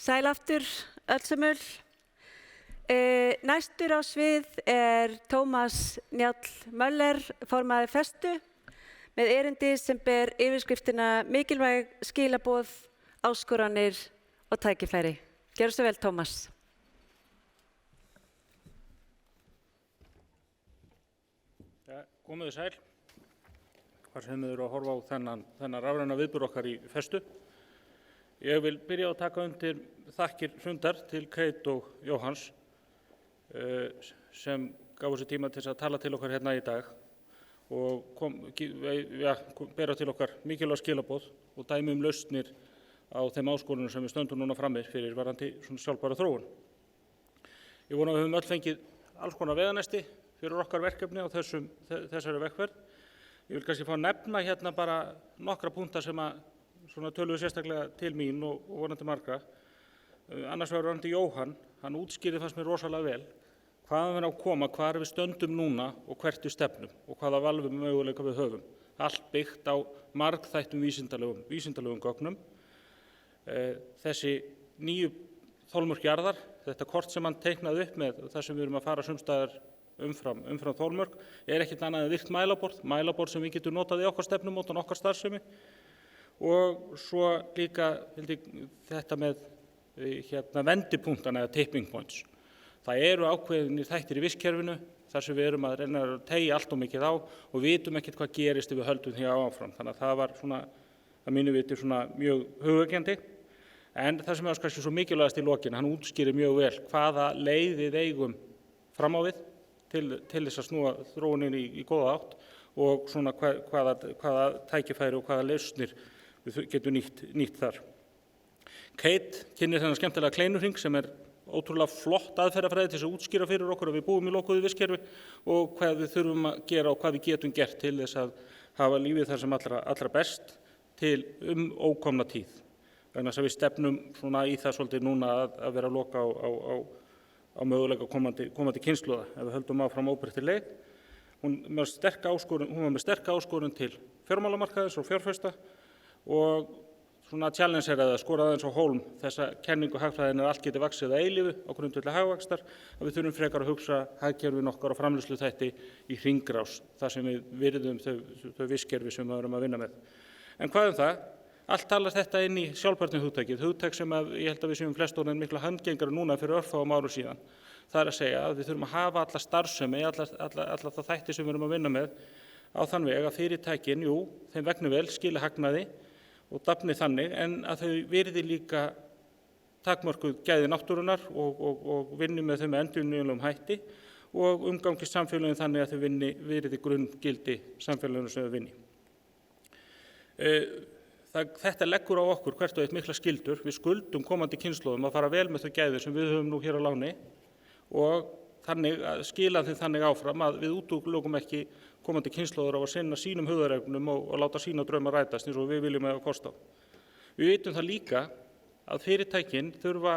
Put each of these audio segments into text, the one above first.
Sæl aftur, öllsömul. Næstur á svið Tómas Njáll Möller, formaður Festu, með erindi sem ber yfirskriftina mikilvæg skilaboð, áskoranir og tækifæri. Gjörðu svo vel, Tómas. Ja, komiði sæl. Hvar sem þið eru að horfa á þennan rafræna viðburð okkar í Festu. Ég vil byrja að taka undir þakkir Hrundar til Kate og Jóhanns sem gáfu sér tíma til að tala til okkar hérna í dag og bera til okkar mikilvæg skilaboð og dæmi lausnir á þeim áskorunum sem við stöndum núna frammi fyrir varðandi svona sjálfbæra þróun. Ég vona að við höfum öll fengið alls konar veganesti fyrir okkar verkefni á þessari vegferð. Ég vil kannski fá að nefna hérna bara nokkra punkta sem að svona töluðu sérstaklega til mín og vonandi margra. Annars vegar varðandi Jóhann, hann útskýrði fannst mér rosalega vel hvaðan við erum að koma, hvar við stöndum núna og hvert við stefnum og hvaða valfum möguleika við höfum. Allt byggt á margþættum vísindalegum gögnum. Þessi nýju þolmörk jarðar, þetta kort sem hann teiknaði upp með það sem við erum að fara sumstaðar umfram þolmörk, ekkert annað en virkt mælaborð sem við getum notað í okkar stefnumótun, okkar starfsemi. Og svo líka þetta með vendipunktana eða tipping points. Það eru ákveðinir þættir í vistkerfinu þar sem við erum að reyna að teygja allt of mikið á og vitum ekkert hvað gerist ef við höldum því áfram. Þannig að það var svona, að mínu viti, svona mjög hugvekjandi. En það sem er kannski svo mikilvægast í lokin, hann útskýrir mjög vel hvaða leið við eigum fram á við til þess að snúa þróunin í góða átt og svona hvaða tækifæri og hvaða lausnir við getum nýtt þar. Kate kynnir þennan skemmtilega kleinuhring sem ótrúlega flott aðferðafræði til þess að útskýra fyrir okkur að við búum í lokuðu vistkerfi og hvað við þurfum að gera og hvað við getum gert til þess að hafa lífið þar sem allra best til ókomna tíð. Vegna þess að við stefnum svona í það svolítið núna að vera að loka á möguleika komandi kynslóða ef við höldum áfram óbreyttri leið. Hún var með sterka áskorun til fjármálamarkaðins og fjárfesta og svona challenge að skora aðeins á hólm þessa kenningu hagfræðin allt geti vaxið að eilífu á grundvelli hagvaxtar að við þurfum frekar að hugsa hagkerfin okkar og framleiðsluþætti í hringrás þar sem við virðum þau vistkerfi sem við erum að vinna með. En hvað það? Allt talar þetta inn í sjálfbærni hugtak sem ég held að við séum flest orðin mikla handgengara núna fyrir örfáum árum síðan. Það að segja að við þurfum að hafa alla starfsemi, alla það þætti sem við erum að vinna með á þann veg að fyrirtækin, þeim vegni vel, skili hagnaði og dafni þannig en að þau virði líka takmörkuð gæði náttúrunnar og vinni með þau með endurnýjanlegum hætti og umgangist samfélögin þannig að þau virði grunngildi samfélöginu sem þau vinni. Þetta leggur á okkur hvert og eitt mikla skyldur. Við skuldum komandi kynslóðum að fara vel með þau gæði sem við höfum nú hér á láni og þannig að skila þeim þannig áfram að við útilokum ekki komandi kynslóður á að sinna sínum hugðarefnum og láta sína drauma rætast eins og við viljum eiga kost á. Við vitum það líka að fyrirtækin þurfa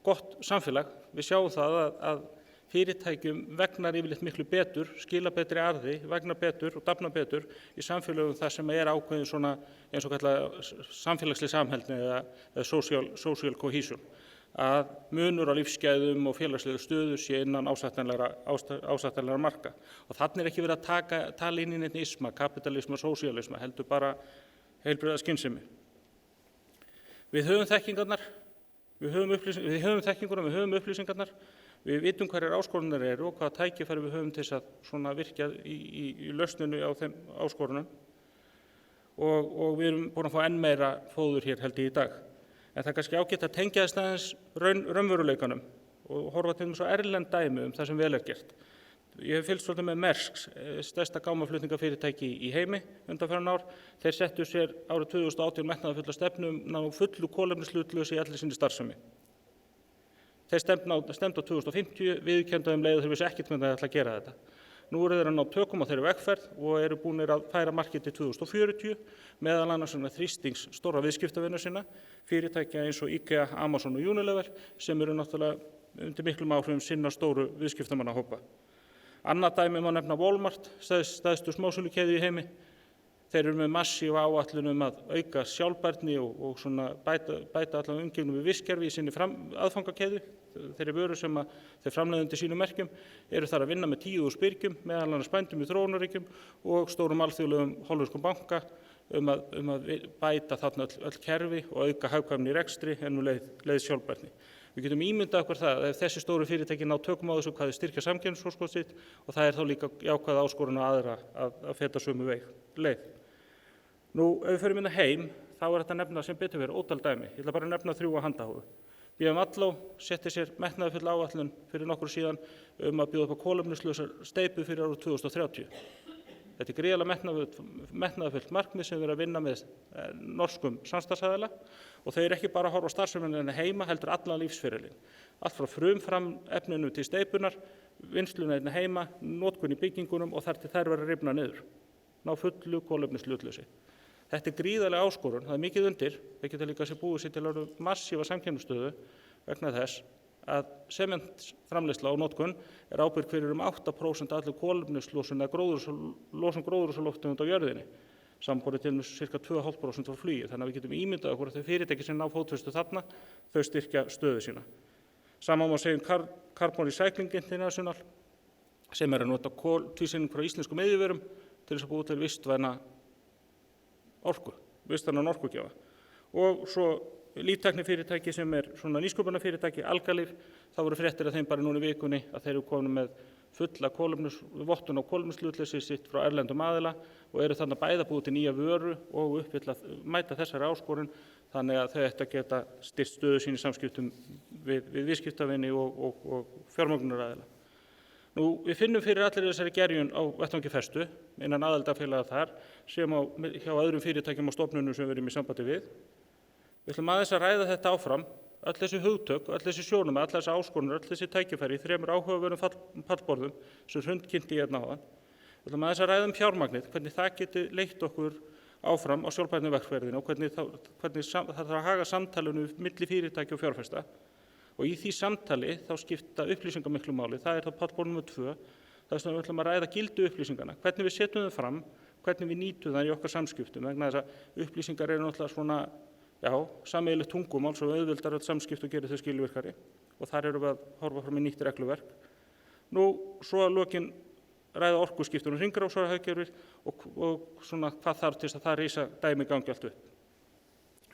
gott samfélag. Við sjáum það að fyrirtækjum vegnar yfirleitt miklu betur, skila betri arði, vegnar betur og dafna betur í samfélögum þar sem ákveðin svona eins og kallað samfélagsleg samheldni eða social cohesion. Að munur á lífsgæðum og félagslegu stöðu sé innan ásættanlegra marka. Og þannig ekki verið að tala inn í neitt isma, kapitalisma, sósíalisma, heldur bara heilbrigða skynsemi. Við höfum þekkingarnar, við höfum upplýsingarnar, við vitum hverjar áskoranir eru og hvaða tækifæri við höfum til þess að svona virkja í lausninu á þeim áskorunum og við erum búin að fá enn meira fóður hér held ég í dag. En það er kannski ágætt að tengja þess aðeins raunveruleikanum og horfa til svo erlend dæmi það sem vel gert. Ég hef fylgst svolítið með Maersk, stærsta gámaflutningafyrirtæki í heimi undanfarin ár. Þeir settu sér árið 2018 metnaðarfulla stefnu ná fullu kolefnishlutleysi í allri sinni starfsemi. Þeir stefndu á 2050, viðurkenndu þeim leið og þeir vissu ekkert með það ætla að gera þetta. Nú eru þeir að ná tökum á þeirri vegferð og eru búnir að færa markið til 2040 meðal annars þrýstings stóra viðskiptavina sinna, fyrirtækja eins og IKEA, Amazon og Unilever sem eru náttúrulega undir miklum áhrifum sinna stóru viðskiptamannahópa. Annað dæmi má nefna Walmart, stærstu smásölukeðju í heimi. Þeir eru með massífa áætlun að auka sjálfbærni og svona bæta allan umgengni við vistkerfi í sinni aðfangakeðju. Þeirri vöru sem þeir framleiða undir sínum merkjum eru þar að vinna með 10.000 birgjum, meðal annars bændum í þróunarríkjum og stórum alþjóðlegum hollenskum banka að bæta þarna öll kerfi og auka hagkvæmni í rekstri en leið sjálfbærni. Við getum ímyndað okkur það að ef þessi stóru fyrirtæki ná tökum á þessu hvað þau styrkja samkeppnisforskot sitt og það þá líka jákvæð áskorun á aðra að feta sömu leið. Nú, ef við förum heim, þá þetta nefna sem betur verið ótal dæmi. Ég ætla bara að nefna 3 á handahófi. BM setti sér metnaðarfull áætlun fyrir nokkru síðan að bjóða upp á kolefnislausar steypu fyrir árið 2030. Þetta gríðarlega metnaðarfullt markmið sem við erum að vinna með norskum samstarfsaðila og þau eru ekki bara að horfa á starfseminni heima, heldur allan lífsferilinn. Allt frá frumefninu til steypunar, vinnsluna heima, notkun í byggingunum og þar til þær verða rifna niður. Ná fullu kolefnishlutleysi. Þetta gríðarlega áskorun, það mikið undir, það geta líka sér búið sér til að massífa samkeppnisstöðu vegna þess að sementframleiðsla og notkun ábyrg fyrir 8% allir kolefnislosun eða losun gróðurhúsalofttegunda á jörðinni, samanborið til sirka 2,5% frá flugi. Þannig að við getum ímyndað okkur að þau fyrirtæki sem ná fótfestu þarna, þau styrkja stöðu sína. Sama má segja Carbon Recycling International sem að nota tvísýning frá íslenskum iðjuverum til þess að búa til vistvæna orkugjafa. Og svo líftæknifyrirtæki sem svona nýsköpunarfyrirtæki, Algalíf, þá voru fréttir að þeim bara núna í vikunni að þeir eru komin með fulla vottun á kolefnishlutleysi sitt frá erlendum aðila og eru þarna bæði að búa til nýja vöru og mæta þessari áskorun þannig að þau ættu að geta styrkt stöðu sín í samskiptum við viðskiptavini og fjármögnunaraðila. Nú, við finnum fyrir allir þessari gerjun á vettvangi festu innan aðildarfélaga þar sem hjá öðrum fyrirtækjum og stofnunum sem við erum í sambandi við. Við ætlum aðeins að ræða þetta áfram, öll þessi hugtök, öll þessi sjónarmið, öll þessi áskoranir, öll þessi tækifæri í 3 áhugaverðum pallborðum sem Hrund kynnti hérna áðan. Við ætlum aðeins að ræða fjármagnið, hvernig það geti leitt okkur áfram á sjálfbærnivegferðinni og hvernig það þarf að haga samtalinu milli fyrirtækja og fjárfesta. Og í því samtali þá skipta upplýsingar miklu máli, það þá pallborð nr. 2, þar sem við ætlum að ræða gildu upplýsingarna, hvernig við setjum þau fram, hvernig við nýtum það í okkar samskiptum, vegna þess að upplýsingar eru náttúrulega svona, sameiginlegt tungumál sem auðveldar öll samskipt og gerir þau skilvirkari og þar erum við að horfa fram í nýtt regluverk. Nú, svo að lokin ræða orkuskiptum og hringrásarhagkerfið og svona hvað þarf til þess að það rísa dæmi gangi allt upp.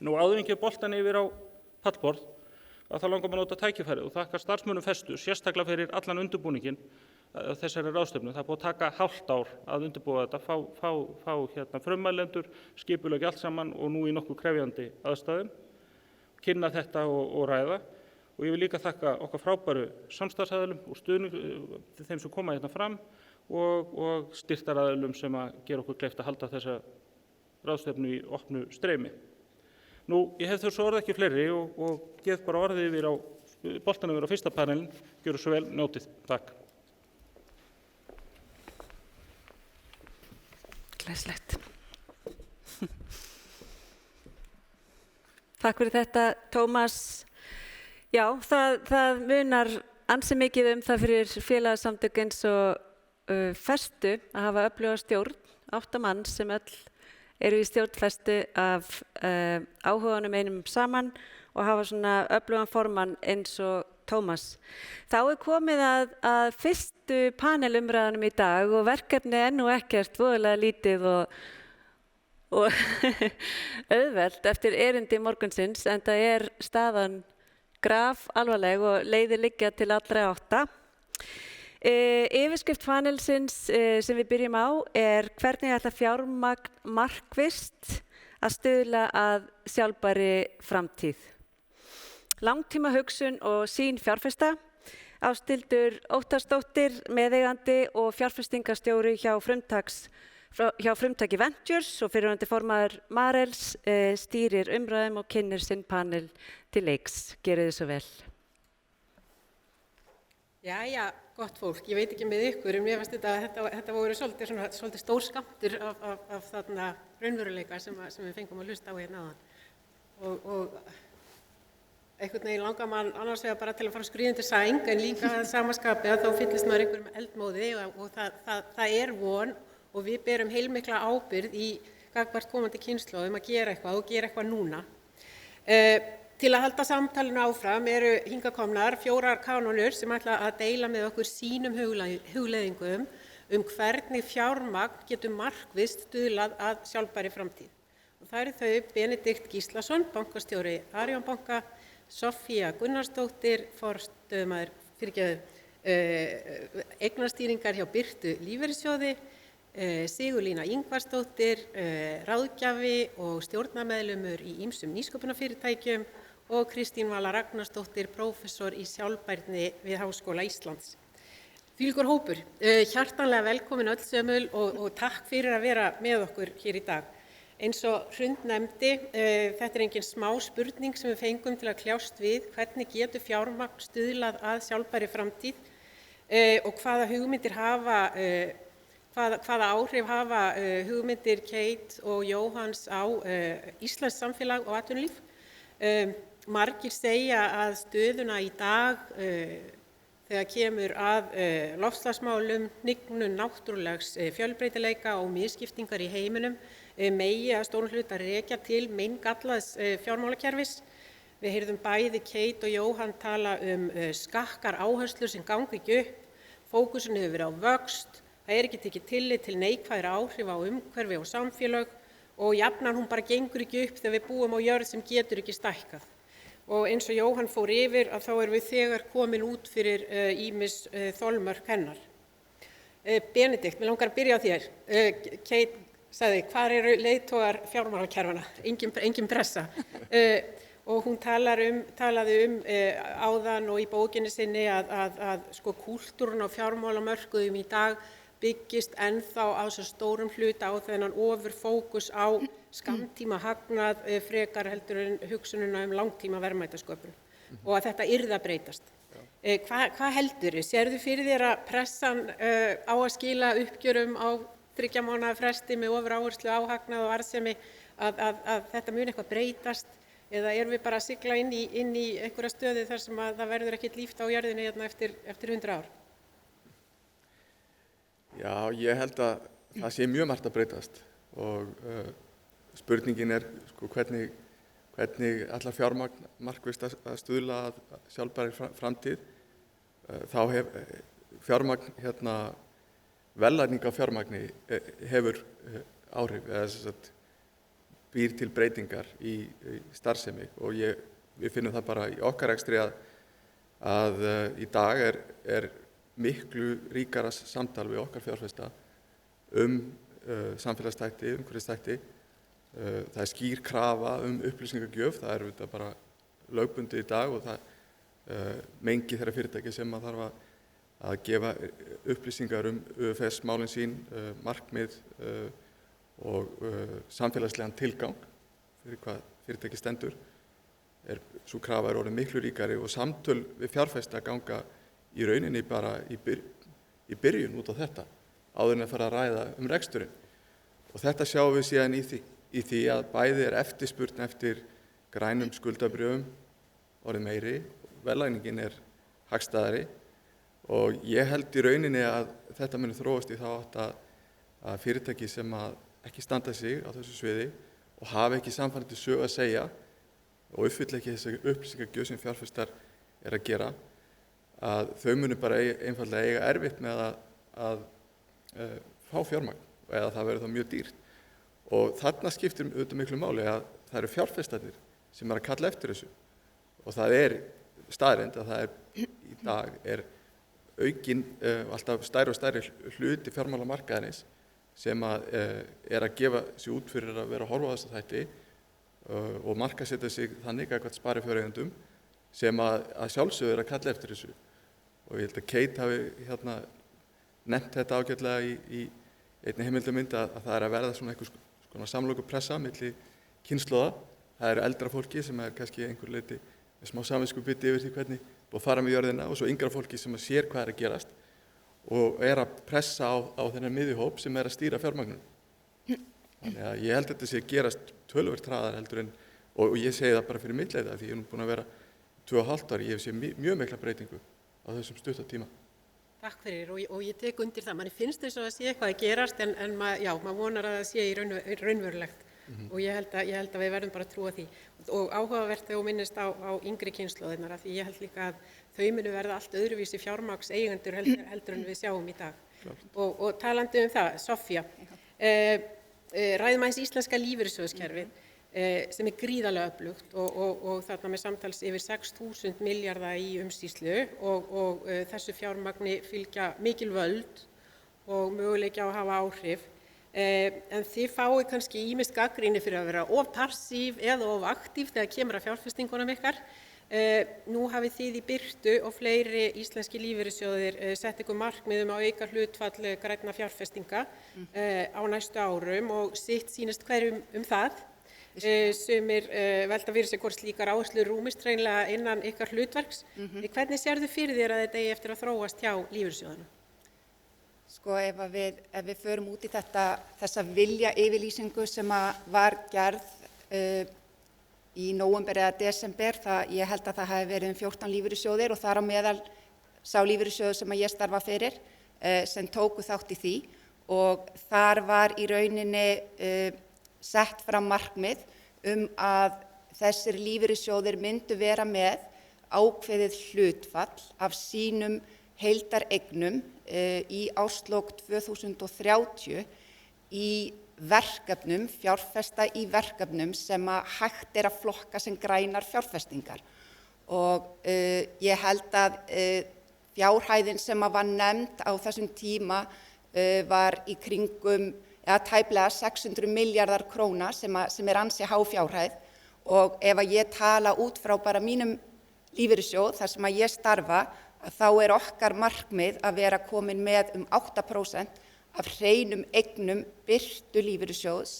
Nú, áður en ég boltan yfir á pallborð, að það langar maður að nota tækifærið og þakka starfsmönnum festu, sérstaklega fyrir allan undirbúninginn þessari ráðstefnu. Það er búið að taka hálft ár að undirbúa þetta, fá frummælendur, skipuleggja allt saman og nú í nokkuð krefjandi aðstæðum, kynna þetta og ræða. Og ég vil líka þakka okkar frábæru samstarfsaðilum og stuðning þeim sem koma hérna fram og styrktaraðilum sem að gera okkur kleift að halda þessa ráðstefnu í opnu streymi. Nú, ég hef þessu orð ekki fleiri og gef bara orðið yfir á boltanum yfir á fyrsta panelin. Gjöru svo vel, njótið. Takk. Glæslegt. Takk fyrir þetta, Tómas. Já, það munar ansi mikið það fyrir félagasamtök eins og festu að hafa öfluga stjórn, 8 manns sem öll eru í stjórnfestu af áhuganum einum saman og hafa svona öflugan formann eins og Tómas. Þá komið að fyrstu panelumræðunum í dag og verkefni nú ekkert voðalega lítið og auðvelt eftir erindi morgunsins, en það staðan grafalvarleg og leiðir liggja til allra 8. Yfirskrift panelsins sem við byrjum á hvernig ætla fjármagn markvisst að stuðla að sjálfbærri framtíð. Langtíma hugsun og sýn fjárfesta. Ásthildur Óttarsdóttir, meðeigandi og fjárfestingarstjóri hjá Frumtaki Ventures og fyrrverandi formaður Marels stýrir umræðum og kynnir sinn panel til leiks. Gerið þið svo vel. Jæja, gott fólk. Ég veit ekki með ykkur, en mér fannst þetta voru svolítið stór skammtur af þarna raunveruleika sem við fengum að hlusta á hérna áðan. Og einhvern veginn langar mann annars vegar bara til að fara skríðandi sæng, en líka að samaskapi að þá fyllist maður einhverjum eldmóði og það von og við berum heilmikla ábyrgð í gagnvart komandi kynslóðum að gera eitthvað og gera eitthvað núna. Til að halda samtalinu áfram eru hingað komnar 4 kanónur sem ætla að deila með okkur sínum hugleiðingum hvernig fjármagn getur markvisst stuðlað að sjálfbærri framtíð. Og það eru þau Benedikt Gíslason, bankastjóri Arion banka, Soffía Gunnarsdóttir, forstöðumaður eignastýringar hjá Birtu lífeyrissjóði, Sigurlína Ingvarsdóttir, ráðgjafi og stjórnarmeðlimur í ýmsum nýsköpunarfyrirtækjum og Kristín Vala Ragnarsdóttir, prófessor í sjálfbærni við Háskóla Íslands. Þvílíkur hópur, hjartanlega velkomin öll sömul og takk fyrir að vera með okkur hér í dag. Eins og Hrund nefndi, þetta er engin smá spurning sem við fengum til að kljást við hvernig getur fjármagn stuðlað að sjálfbærri framtíð og hvaða hugmyndir hvaða áhrif hafa hugmyndir Kate og Jóhanns á íslenskt samfélag og atvinnulíf. Margir segja að stöðuna í dag þegar kemur að loftslagsmálum, hnignun náttúrulegs fjölbreytileika og misskiptingar í heiminum megi að stórum hluta rekja til meingallaðs fjármálakerfis. Við heyrðum bæði Kate og Jóhann tala skakkar áherslur sem ganga ekki upp, fókusin hefur verið á vöxt, það er ekki tekið tillit til neikvæðra áhrif á umhverfi og samfélög og jafnan hún bara gengur ekki upp þegar við búum á jörð sem getur ekki stækkað. Og eins og Jóhann fór yfir að þá erum við þegar komin út fyrir ýmis þolmörk hennar. Benedikt, mig langar að byrja á þér. Kate sagði, hvar eru leiðtogar fjármálakerfana? Engin pressa. Og hún talaði áðan og í bókinni sinni að sko kúltúrinn á fjármálamörkuðum í dag byggist ennþá á svo stórum hluta á þennan ofurfókus á skammtíma hagnað frekar heldur en hugsunina langtíma verðmætasköpun og að þetta yrði að breytast. Hvað heldurðu? Sérðu fyrir þér að pressan á að skila uppgjörum á 3 mánaða fresti með ofuráherslu á hagnað og arðsemi að þetta muni eitthvað breytast eða erum við bara að sigla inn í einhverja stöðu þar sem að það verður ekkert líft á jörðinni hérna eftir 100 ár? Já, ég held að það sé mjög margt að breytast og spurningin er sko, hvernig allar fjármagn markvisst að stuðla að sjálfbærri framtíð. Þá fjármagn, verðlagning á fjármagni hefur áhrif eða býr til breytingar í starfsemi og við finnum það bara í okkar rekstri að í dag er miklu ríkara samtal við okkar fjárfesta samfélagsþætti, umhverfisþætti. Það er skýr krafa upplýsingagjöf, það er þetta bara lögbundið í dag og það mengi þeirra fyrirtæki sem að þarf að gefa upplýsingar ÖFS-málin sín, markmið og samfélagslegan tilgang fyrir hvað fyrirtæki stendur. Sú krafa er orðin miklu ríkari og samtöl við fjárfesta ganga í rauninni bara í byrjun út á þetta, áður en að fara að ræða reksturinn. Og þetta sjáum við síðan í því að bæði er eftirspurn eftir grænum skuldabréfum orðið meiri, verðlagningin er hagstæðari og ég held í rauninni að þetta muni þróast í þá átt að fyrirtæki sem að ekki standa sig á þessu sviði og hafa ekki samfærandi sögu að segja og uppfylla ekki þessi upplýsingagjöf sem fjárfestar er að gera, að þau muni bara einfaldlega eiga erfitt með að fá fjármagn eða það verður þá mjög dýrt. Og þarna skiptir auðvitað miklu máli að það eru fjárfestarnir sem að kalla eftir þessu og það er staðreynd að það í dag er aukinn alltaf stærri og stærri hluti fjármálamarkaðarins sem að gefa sig út fyrir að vera að horfa á þessa þætti og markaðssetja sig þannig gagnvart sparifjáreigendum sem að sjálfsögðu að kalla eftir þessu. Og ég held að Kate hafi nefnt þetta ágætlega í einni heimildamynd að það er að verða svona einhvers samlokupressa milli kynslóða. Það eru eldra fólki sem er kannski einhver leyti með smá samviskubiti yfir því hvernig búið að fara með jörðina og svo yngra fólki sem sér hvað er að gerast og er að pressa á þennan miðjuhóp sem er að stýra fjármagnun. Þannig að ég held að þetta sé að gerast töluvert hraðar heldur en, og ég segi það bara fyrir mitt leyti því ég er nú búin að vera 2,5 ári, ég hef séð mjög mikla breytingu á þessum stutta tíma. Takk fyrir og ég tek undir það. Manni finnst eins og það sé eitthvað að gerast en maður vonar að það sé í raunverulegt og ég held að við verðum bara að trúa því. Og áhugavert þegar þú minnist á yngri kynslóðirnar af því ég held líka að þau munu verða allt öðruvísi fjármagnseigendur heldur en við sjáum í dag. Og talandi það, Soffía, ræðum aðeins íslenska lífeyrissjóðskerfið sem gríðarlega öflugt og þarna með samtals yfir 6.000 milljarða í umsýslu og þessu fjármagni fylgja mikil völd og möguleiki á að hafa áhrif. En þið fáið kannski ýmist gagnrýni fyrir að vera of passív eða of aktív þegar kemur að fjárfestingunum ykkar. Nú hafið þið í birtu og fleiri íslenski lífeyrissjóðir sett ykkur markmiðum að auka hlutfall grænna fjárfestinga á næstu árum og sitt sýnist hverjum það. Sumir velta fyrir sig hvort slíkar áherslur rúmist hreinlega innan ykkar hlutverks. Hvernig sérðu fyrir þér að þetta eigi eftir að þróast hjá lífeyrissjóðunum? Sko ef við förum út í þessa vilja yfirlýsingu sem var gerð í nóvember eða desember, ég held að það hafi verið 14 lífeyrissjóðir og þar á meðal sá lífeyrissjóður sem ég starfa fyrir sem tóku þátt í því og þar var í rauninni sett fram markmið að þessir lífeyrissjóðir myndu vera með ákveðið hlutfall af sínum heildareignum í árslok 2030 í verkefnum, fjárfesta í verkefnum sem hægt að flokka sem grænar fjárfestingar. Og ég held að fjárhæðin sem var nefnd á þessum tíma var í kringum tæplega 600 milljarðar króna sem ansi há fjárhæð og ef ég tala út frá bara mínum lífeyrissjóð þar sem ég starfa þá okkar markmið að vera komin með 8% af hreinum eignum birtu lífeyrissjóðs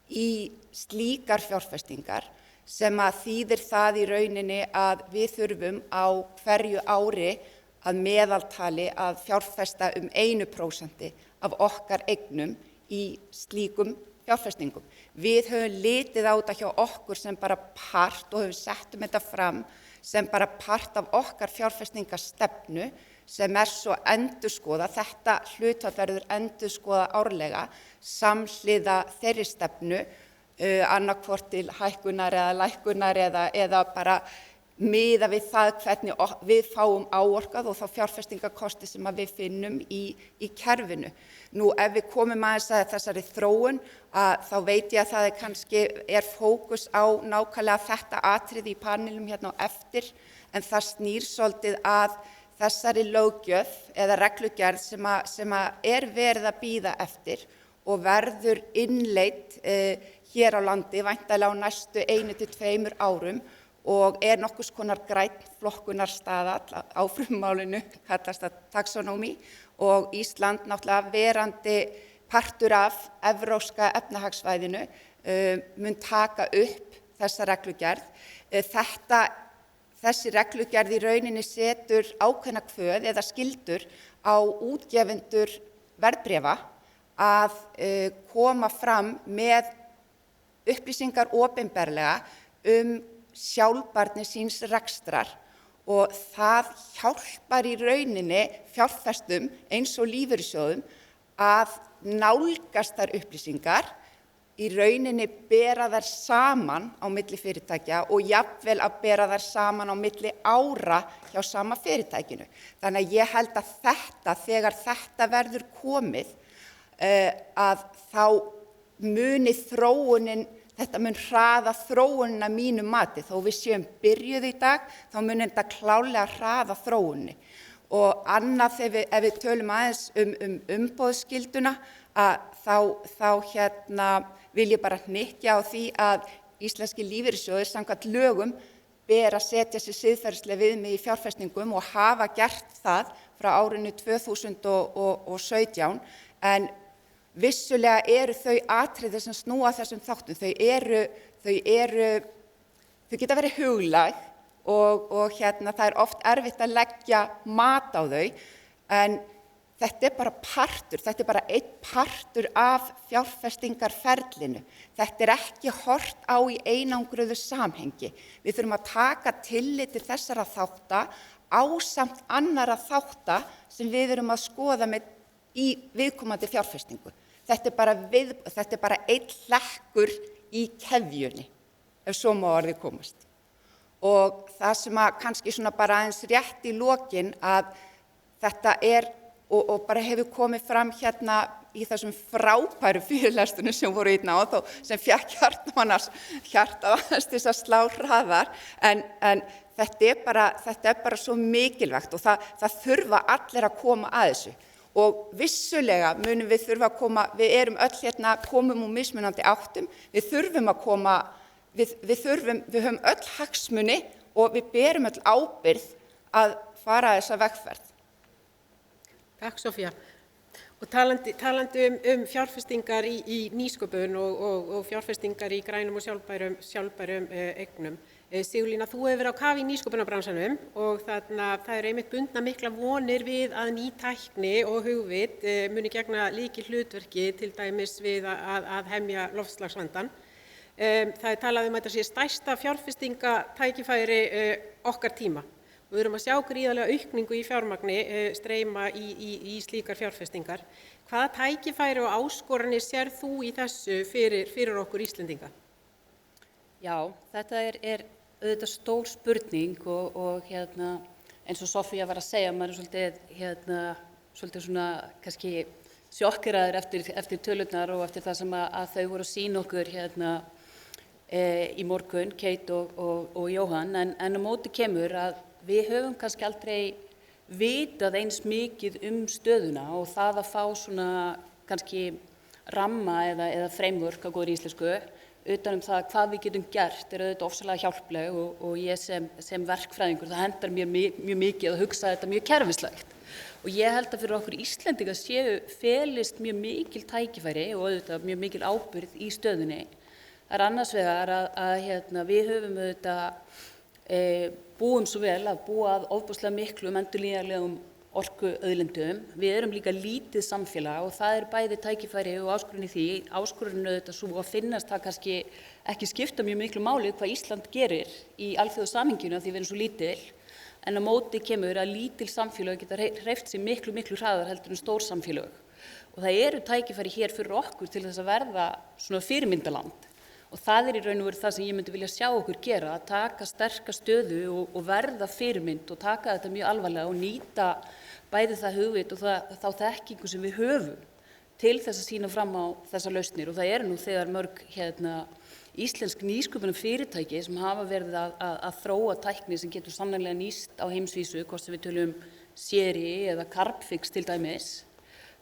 í slíkar fjárfestingar sem þýðir það í rauninni að við þurfum á hverju ári að meðaltali að fjárfesta 1% af okkar eignum í slíkum fjárfestingum. Við höfum litið á þetta hjá okkur sem bara part og höfum settum þetta fram sem bara part af okkar fjárfestingarstefnu sem svo endurskoða, þetta hlutfall verður endurskoða árlega samhliða þeirri stefnu, annarkvort til hækkunar eða lækkunar eða bara miða við það hvernig við fáum áorkað og þá fjárfestingarkosti sem við finnum í kerfinu. Nú ef við komum aðeins að þessari þróun þá veit ég að það kannski fókus á nákvæmlega þetta atriði í panelum hérna á eftir en það snýr svolítið að þessari löggjöf eða reglugerð sem verið að bíða eftir og verður innleidd hér á landi væntanlega á næstu 1 til 2 árum og nokkurs konar grænn flokkunarstaða á frummálinu, kallast það taxonomy og Ísland náttúrulega verandi partur af evrópska efnahagssvæðinu mun taka upp þessa reglugerð. Þessi reglugerð í rauninni setur ákveðna kvöð eða skyldur á útgefendur verðbréfa að koma fram með upplýsingar opinberlega sjálfbærni síns rekstrar og það hjálpar í rauninni fjárfestum eins og lífeyrissjóðum að nálgast þær upplýsingar, í rauninni bera þær saman á milli fyrirtækja og jafnvel að bera þær saman á milli ára hjá sama fyrirtækinu. Þannig að ég held að þegar þetta verður komið að þá muni þróunin Þetta mun hraða þróunina mínu mati. Þó við séum byrjuð í dag, þá mun þetta klárlega hraða þróunni. Og annað ef við tölum aðeins umboðsskylduna, þá vil ég bara hnykkja á því að íslenski lífeyrissjóðir samkvæmt lögum ber að setja sér siðferðisleg viðmið í fjárfestingum og hafa gert það frá árinu 2017, en vissulega eru þau atriði sem snúa þessum þáttum, þau geta verið huglæg og það oft erfitt að leggja mat á þau, en þetta bara partur, þetta bara einn partur af fjárfestingarferlinu. Þetta ekki horft á í einangruðu samhengi. Við þurfum að taka tillit til þessara þátta ásamt annara þátta sem við erum að skoða í viðkomandi fjárfestingu. Þetta er bara einn hlekkur í keðjunni, ef svo má orðið komast. Og það sem að kannski svona bara aðeins rétt í lokin að þetta og bara hefur komið fram hérna í þessum frábæru fyrirlestunum sem voru hérna á þá sem fékk hjarta til að slá hraðar en þetta er bara svo mikilvægt og það þurfa allir að koma að þessu og vissulega munum við þurfa að koma, við erum öll hérna komum úr mismunandi áttum, við þurfum að koma, við höfum öll hagsmuni og við berum öll ábyrgð að fara þessa vegferð. Takk, Sofía. Og talandi fjárfestingar í nýsköpun og fjárfestingar í grænum og sjálfbærum eignum. Sigurlína, þú hefur verið á kafi í nýsköpunarbransanum og það eru einmitt bundna mikla vonir við að ný tækni og hugvit muni gegna lykilhlutverki til dæmis við að hemja loftslagsvandann. Það er talað um að þetta sé stærsta fjárfestingatækifæri okkar tíma. Við erum að sjá gríðarlega aukningu í fjármagni streyma í slíkar fjárfestingar. Hvaða tækifæri og áskoranir sér þú í þessu fyrir okkur Íslendinga? Já, þetta er auðvitað stór spurning og eins og Sofía var að segja, maður svolítið svona kannski sjokkeraður eftir tölurnar og eftir það sem að þau voru að sýna okkur í morgun, Kate og Jóhann, en á móti kemur að við höfum kannski aldrei vitað eins mikið stöðuna og það að fá svona kannski ramma eða framework á góðri íslensku utan það hvað við getum gert auðvitað ofsalega hjálpleg og ég sem verkfræðingur, það hendar mér mjög mikið að hugsa þetta mjög kerfislegt. Og ég held að fyrir okkur Íslendinga felist mjög mikil tækifæri og auðvitað mjög mikil ábyrgð í stöðunni. Það er annars vegar að við höfum auðvitað búum svo vel að búa að ofboðslega miklum endurnýjanlegum orkuauðlindum. Við erum líka lítið samfélag og það er bæði tækifæri og áskorun í því. Áskorun auðvitað svo að finnast það kannski ekki skipta mjög miklu máli hvað Ísland gerir í alþjóðasamhenginu af því við erum svo lítil. En á móti kemur að lítil samfélög geta hreyft sig miklu hraðar heldur en stór samfélög. Og það eru tækifæri hér fyrir okkur til þess að verða svona fyrirmyndaland. Og það í raun og veru það sem ég myndi vilja sjá okkur gera, að taka sterka stöðu og verða fyrirmynd og taka þetta mjög alvarlega og nýta bæði það hugvit og þá þekkingu sem við höfum til þess að sýna fram á þessar lausnir. Og það eru nú þegar mörg íslensk nýsköpunum fyrirtæki sem hafa verið að þróa tækni sem getur sannarlega nýst á heimsvísu, hvort sem við tölum Seri eða Carbfix til dæmis.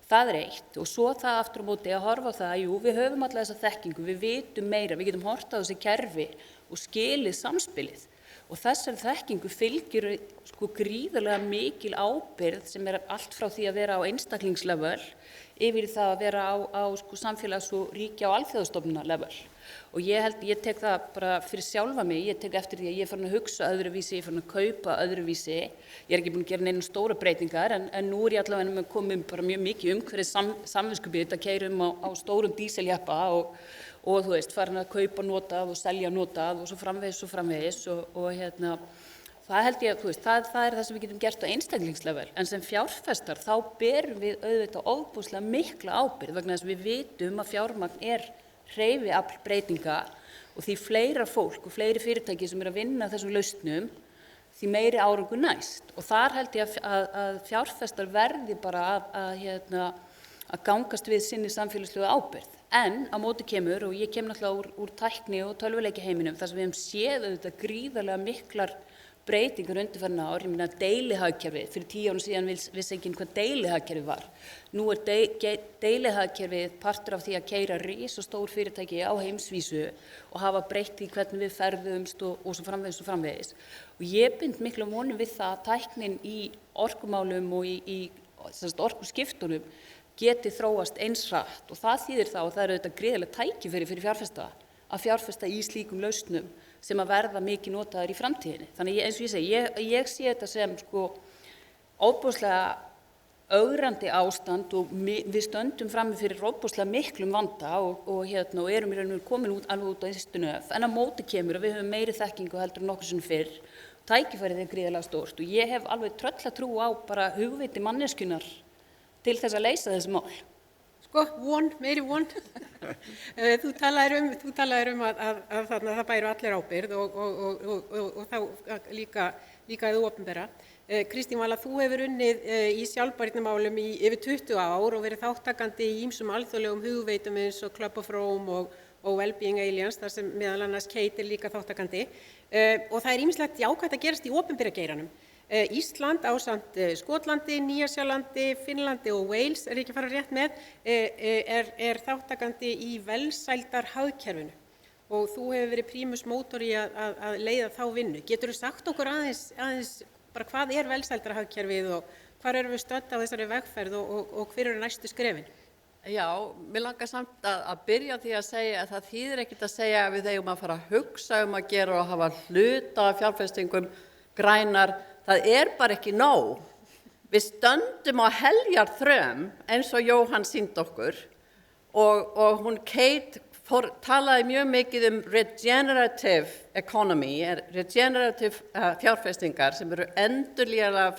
Það er eitt og svo það aftur á móti að horfa á það að við höfum alla þessa þekkingu, við vitum meira, við getum horft á þessi kerfi og skilið samspilið og þessari þekkingu fylgir gríðarlega mikil ábyrgð sem allt frá því að vera á einstaklingslevel yfir í það að vera á samfélags- og ríkja- og alþjóðastofnunarlevel. Og ég tek það bara fyrir sjálfa mig, ég tek eftir því að ég er farin að hugsa öðruvísi, ég er farin að kaupa öðruvísi. Ég er ekki búin að gera neina stóra breytingar en nú er ég allavega með komið bara mjög mikið umhverfis samviskubit að keyra á stórum díseljeppa og þú veist, farin að kaupa notað og selja notað og svo framvegis og það held ég, þú veist, það er það sem við getum gert á einstaklingslevel, en sem fjárfestar þá berum við auðvitað ofboðslega mikla ábyrgð vegna þess að við vitum að fjármagn hreyfiafl breytinga og því fleira fólk og fleiri fyrirtæki sem að vinna þessum lausnum, því meiri árangur næst. Og þar held ég að fjárfestar verði bara að gangast við sinni samfélagslegu ábyrgð. En á móti kemur, og ég kem náttúrulega úr tækni og tölvuleikjaheiminum, þar sem við höfum séð auðvitað gríðarlega miklar breytingar undanfarin ár, ég meina deilihagkerfi, fyrir 10 árum síðan vissi enginn hvað deilihagkerfi var. Nú er deilihagkerfið partur af því að keyra risastór fyrirtæki á heimsvísu og hafa breytt í hvernig við ferðumst og svo framvegis. Og ég bind mikla vonum við það að tæknin í orkumálum og í orkuskiptunum geti þróast eins hratt og það þýðir þá og það auðvitað gríðarlega tækifæri fyrir fjárfesta að fjárfesta í slíkum lausnum sem að verða mikið notaðar í framtíðinni. Þannig eins og ég segi, ég sé þetta sem ofboðslega ögrandi ástand og við stöndum frammi fyrir ofboðslega miklum vanda og erum í raun og veru komin alveg út á ystu nöf, en á móti kemur að við höfum meiri þekkingu heldur en nokkuð sinni fyrr, tækifærið gríðarlega stórt og ég hef alveg tröllatrú á bara hugviti manneskjunnar til þess að leysa þessi mál. Sko, meiri von. Þú talaðir um að þarna það bæru allir ábyrgð og þá líka að opinbera. Kristín Vala, þú hefur unnið í sjálfbærnimálum í yfir 20 ár og verið þáttakandi í ýmsum alþjóðlegum hugveitum eins og Club of Rome og Wellbeing Alliance, þar sem meðal annars Kate líka þáttakandi. Og það ýmislegt jákvætt að gerast í opinbera geiranum. Ísland ásamt Skotlandi, Nýja-Sjálandi, Finnlandi og Wales, ekki fara rétt með, er þáttakandi í velsældarhagkerfinu og þú hefur verið prímus mótor í að leiða þá vinnu. Geturðu sagt okkur aðeins bara hvað er velsældarhagkerfið og hvar erum við stödd á þessari vegferð og hver eru næstu skrefin? Já, mér langar samt að byrja því að segja að það þýðir ekkert að segja að við eigum að fara að hugsa að gera og hafa hluta af fjárfestingum grænar. Það er bara ekki nóg. Við stöndum á heljarþröm eins og Jóhann sýndi okkur og hún Kate talaði mjög mikið regenerative economy, regenerative fjárfestingar sem eru endurnýjanlegar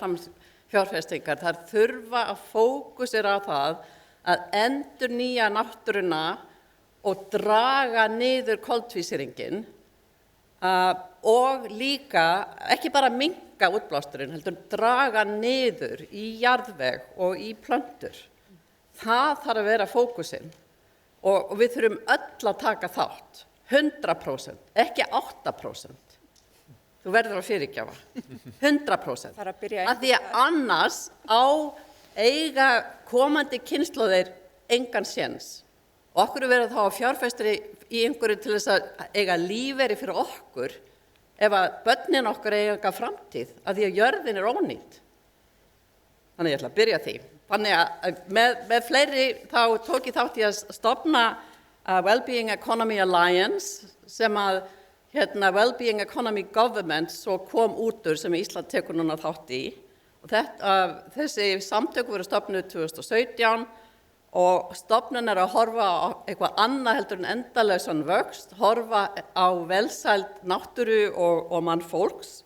fjárfestingar. Þær þurfa að fókusera á það að endurnýja náttúruna og draga niður koltvísýringinn og líka ekki bara minnka útblásturinn, heldur draga niður í jarðveg og í plöntur. Það þarf að vera fókusinn og við þurfum öll að taka þátt, 100%, ekki 8%. Þú verður að fyrirgjafa, 100%. Það er að byrja Af því að annars eiga komandi kynslóðir engan séns. Og okkur verður þá að fjárfestri í einhverju til þess að eiga lífeyri fyrir okkur ef að börnin okkar eiga framtíð, af því að jörðin er ónýtt. Þannig ég ætla að byrja því. Þannig að með fleiri þá tók ég þátt í að stofna Wellbeing Economy Alliance sem að Wellbeing Economy Government svo kom út úr sem Ísland tekur núna þátt í. Og þessi samtök voru stofnuð 2017 og stofnun að horfa á eitthvað annað heldur en endalausan vöxt, horfa á velsæld náttúru og mannfólks.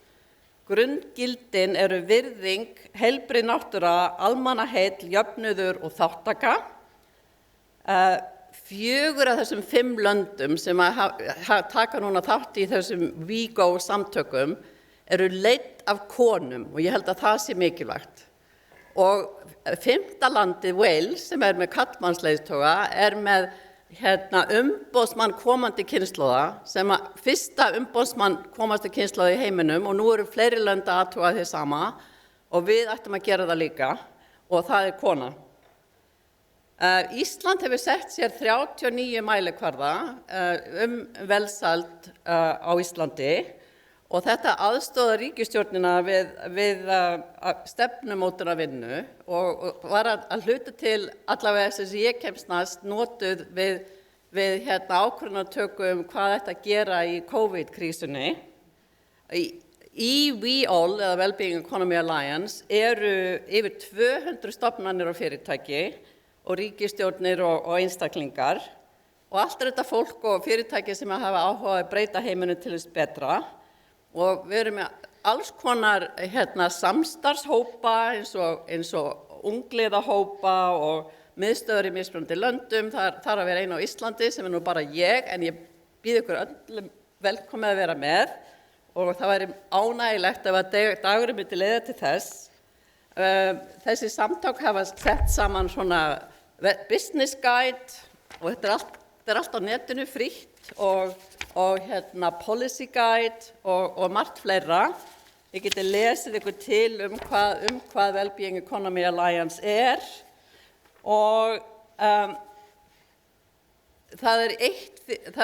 Grunngildin eru virðing, heilbrigð náttúra, almannaheill, jöfnuður og þáttaka. 4 af þessum 5 löndum sem taka núna þátt í þessum WeGo samtökum eru leidd af konum og ég held að það sé mikilvægt. Og 5. landið Wales sem með karlmannsleiðtoga með umboðsmann komandi kynslóða sem fyrsta umboðsmann komandi kynslóða í heiminum og nú eru fleiri lönd að athuga því sama og við ættum að gera það líka og það er kona. Ísland hefur sett sér 39 mælikvarða velsæld á Íslandi og þetta aðstoðar ríkisstjórnina við stefnumótunarvinnu og var að hluta til allavega sem ég kemst næst notuð við ákvörðunartöku hvað ætti að gera í COVID-krísunni. Í WeAll, eða Wellbeing Economy Alliance, eru yfir 200 stofnanir og fyrirtæki og ríkisstjórnir og einstaklingar og allt er þetta fólk og fyrirtæki sem hafa áhuga að breyta heiminum til þess betra. Og við erum með alls konar samstarfshópa eins og ungliðahópa og miðstöður í mismunandi löndum. Það þarf að vera einn á Íslandi sem nú bara ég, en ég býð ykkur öllum velkomið að vera með og það væri ánægilegt ef að dagurinn myndi leiða til þess. Þessi samtök hafa sett saman svona business guide og þetta er allt á netinu frítt og policy guide og margt fleira. Ég geti lesið ykkur til hvað Wellbeing Economy Alliance og það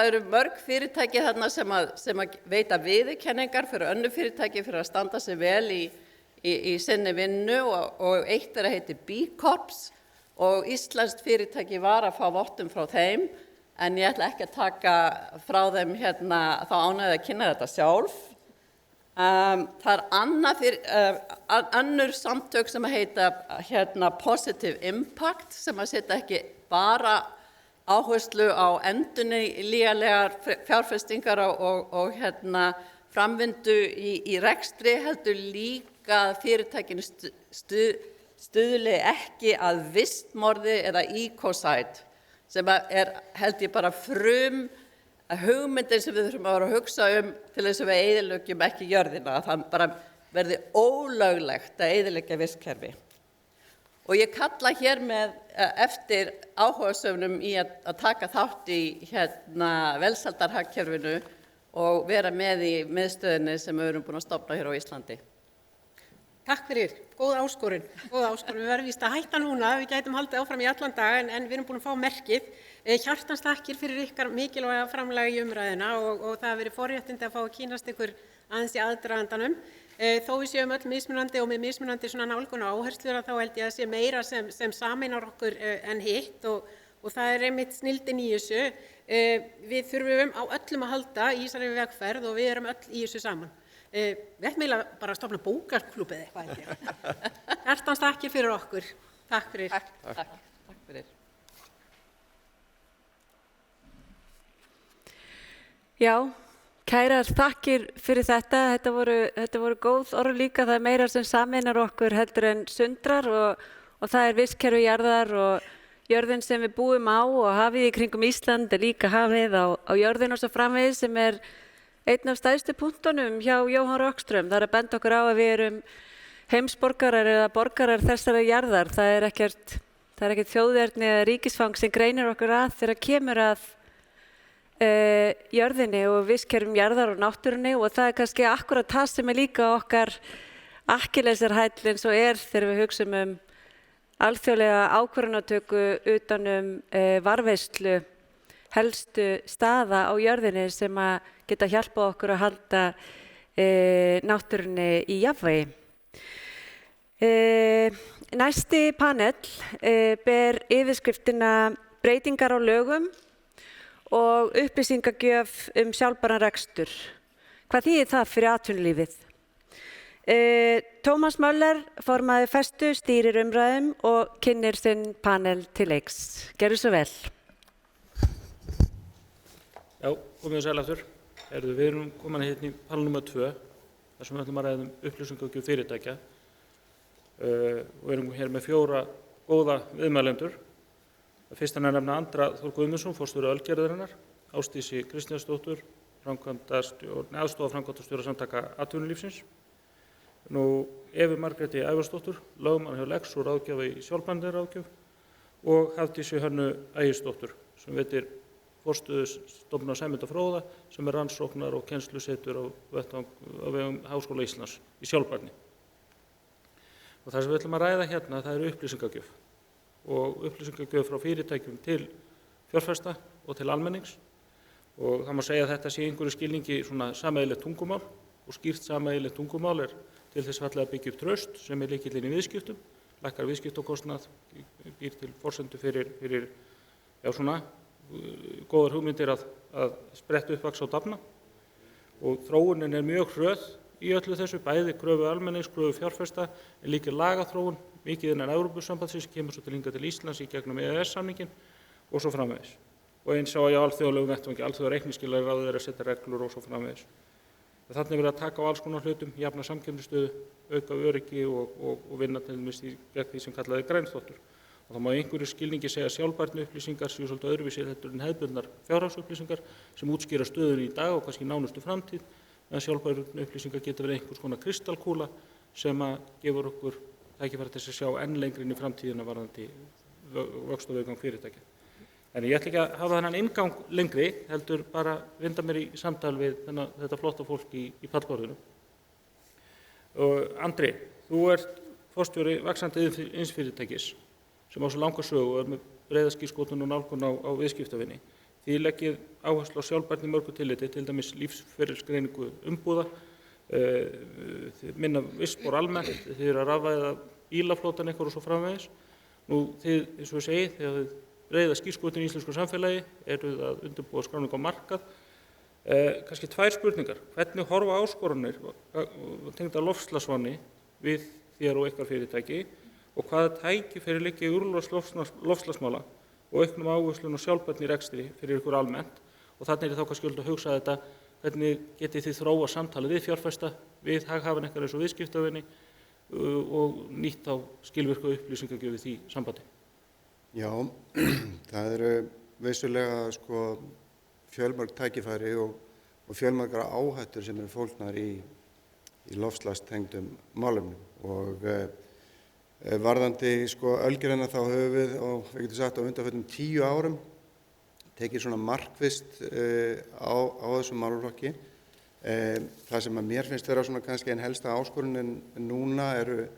eru mörg fyrirtæki þarna sem að veita viðurkenningar fyrir önnur fyrirtæki fyrir að standa sig vel í sinni vinnu og eitt er að heiti B Corps og íslenskt fyrirtæki var að fá vottun frá þeim en ég ætla ekki að taka frá þeim þá ánægði að kynna þetta sjálf. Það önnur samtök sem heita Positive Impact sem að setja ekki bara áherslu á endurnýjanlegar fjárfestingar og framvindu í rekstri heldur líka að fyrirtækinu stuðli ekki að vistmorði eða ecocide sem held ég bara hugmyndin sem við þurfum að vera að hugsa til þess að við eyðileggjum ekki jörðina, að það bara verði ólöglegt að eyðileggja vistkerfi. Og ég kalla hér með eftir áhugasöfnum í að taka þátt í velsældarhagkerfinu og vera með í miðstöðinni sem við erum búin að stofna hér á Íslandi. Takk fyrir, góð áskorun. Við verðum víst að hætta núna, við gætum haldið áfram í allan dag en við erum búin að fá merkið. Hjartans þakkir fyrir ykkar mikilvæga framlag í umræðina og það hafi verið forréttindi að fá að kynast ykkur aðeins í aðdragandanum. Þó við séum öll mismunandi og með mismunandi svona nálgun og áherslur þá held ég að sé meira sem sameinar okkur en hitt og það einmitt snilldin í þessu. Við þurfum á öllum að halda í þessari vegferð og við erum öll í þessu saman. Við ætlum eiginlega bara að stofna bókaklúbb eða eitthvað held ég. Hjartans þakkir fyrir okkur. Takk fyrir. Takk fyrir. Já, kærar þakkir fyrir þetta. Þetta voru góð orð líka. Það meira sem sameinar okkur heldur en sundrar og það vistkerfi jarðar og jörðin sem við búum á og hafið í kringum Ísland líka hafið á jörðin og svo framvegis sem einn af stærstu punktunum hjá Jóhann Rockström. Það að benda okkur á að við erum heimsborgarar eða borgarar þessara jarðar. Það er ekkert þjóðerni eða ríkisfang sem greinir okkur að þegar kemur að jörðinni og vistkerfum jarðar og náttúrunni og það kannski akkurat það sem líka okkar akkillesarhæll eins og þegar við hugsum alþjóðlega ákvörðunartöku utan varðveislu helstu staða á jörðinni sem að geta hjálpað okkur að halda náttúrunni í jafnvægi. Næsti panel ber yfirskriftina breytingar á lögum og upplýsingagjöf sjálfbæran rekstur. Hvað þýðir það fyrir atvinnulífið? Tómas Möller, formaður Festu, stýrir umræðum og kynnir sinn panel til leiks. Gerðu svo vel. Já, komið þið sæl aftur. Við erum komin hérna í panel nr. 2, þar sem við ætlum að ræða upplýsingagjöf fyrirtækja. Við erum hér með 4 góða viðmælendur. Fyrst að nefna Andra Þór Guðmundsson, forstjóri Ölgerðarinnar, Ásdísi Kristjánsdóttur, aðstoðarframkvæmdastjóra Samtaka atvinnulífsins, Evu Margréti Ævarsdóttur, lögmann hjá Lex og ráðgjafa í sjálfbærni ráðgjöf og Hafdísi Hönnu Ægisdóttur sem veitir forstöðustofnunar Sæmundar Fróða sem rannsóknar- og kennslusetur á vegum Háskóla Íslands í sjálfbærni. Og það sem við ætlum að ræða hérna, það upplýsingagjöf og upplýsingagjöf frá fyrirtækjum til fjárfesta og til almennings og það má segja að þetta sé einhverju skilningi svona sameiginlegt tungumál og skýrt sameiginlegt tungumál til þess fallið að byggja upp traust sem lykillinn í viðskiptum, lækkar viðskiptakostnað, býr til forsendu fyrir svona góðar hugmyndir að spretta upp vaxa og dafna og þróunin mjög hröð í öllu þessu, bæði kröfu almennings, kröfu fjárfesta en líka lagaþróun, mikið innan Evrópusambandsins, kemur svo til hingað til Íslands í gegnum EES-samninginn og svo framvegis. Og eins á alþjóðlegum vettvangi, alþjóðareikningsskilaráðið að setja reglur og svo framvegis. Þannig verið að taka á alls konar hlutum, jafna samkeppnisstöðu, auka öryggi og vinna til dæmis gegn því sem kallaði grænþvottur. Og það má einhverju skilningi segja sjálfbærni upplýsingar séu svolítið öðruvísi heldur en hefðbundnar fjárhagsupplýsingar sem útskýra stöðunni í dag og kannski nánustu framtíð, en sjálfbærni upplýsingar geta verið einhvers konar kristalkúla sem að gefur okkur tækifæri til að sjá enn lengri inn í framtíðina varðandi vöxt og viðgang fyrirtækja. En ég ætla ekki að hafa þennan inngang lengri, heldur bara vinda mér í samtal við þetta flotta fólk í pallborðinu. Og Andri, þú ert forstjóri vaxandi iðnfyrirtækis sem á svo langa sögu og með breiða skírskotun og nálgun á viðskiptavinni. Þið leggið áherslu á sjálfbærni mörgu tilliti, til dæmis lífsferilsgreiningu umbúða, minna vistspor almennt, þið eru að rafvæða bílaflotan ykkur og svo framvegis. Þið, eins og ég segi, þegar þið breiða skírskotun í íslensku samfélagi, eruð að undirbúa skráningu á markað. Kannski 2 spurningar. Hvernig horfa áskoranir tengdar loftslagsvánni við þér og ykkar fyrirtæki og hvaða tækifæri liggja í úrlags loftslagsmála og auknum áherslum og sjálfbærni í rekstri fyrir ykkur almennt og þannig þá kannski að hugsa þetta hvernig getið þið þróa samtalið við fjárfesta, við haghafan eitthvað eins og viðskiptavini og nýtt á skilvirku upplýsingagjöf í því sambandi? Já, það eru vissulega sko fjölmörg tækifæri og fjölmörgra áhættur sem eru fólgnar í loftslagstengdum málefnum og varðandi sko ölgerðina þá höfum við, og við getum sagt á undanförnum 10 árum, tekið svona markvisst á þessum málaflokki. Það sem að mér finnst vera svona kannski en helsta áskorunin núna eru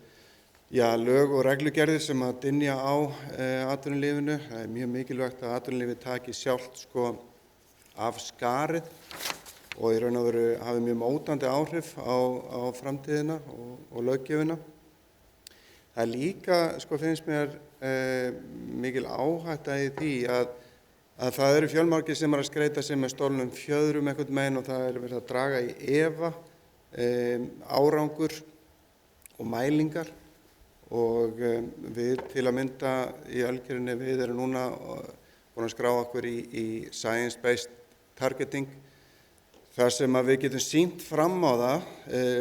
lög og reglugerðir sem að dynja á atvinnulífinu. Það er mjög mikilvægt að atvinnulífið taki sjálft sko af skarið og í raun og veru hafi mjög mótandi áhrif á framtíðina og löggjöfina. Það er líka, sko, finnst mér mikil áhætta í því að það eru fjölmargir sem að skreita sig með stolnum fjöðrum einhvern veginn og það er verið að draga í efa árangur og mælingar og við til að mynda í Ölgerðinni, við erum núna búin að skrá okkur í Science-Based Targeting þar sem að við getum sýnt fram á það,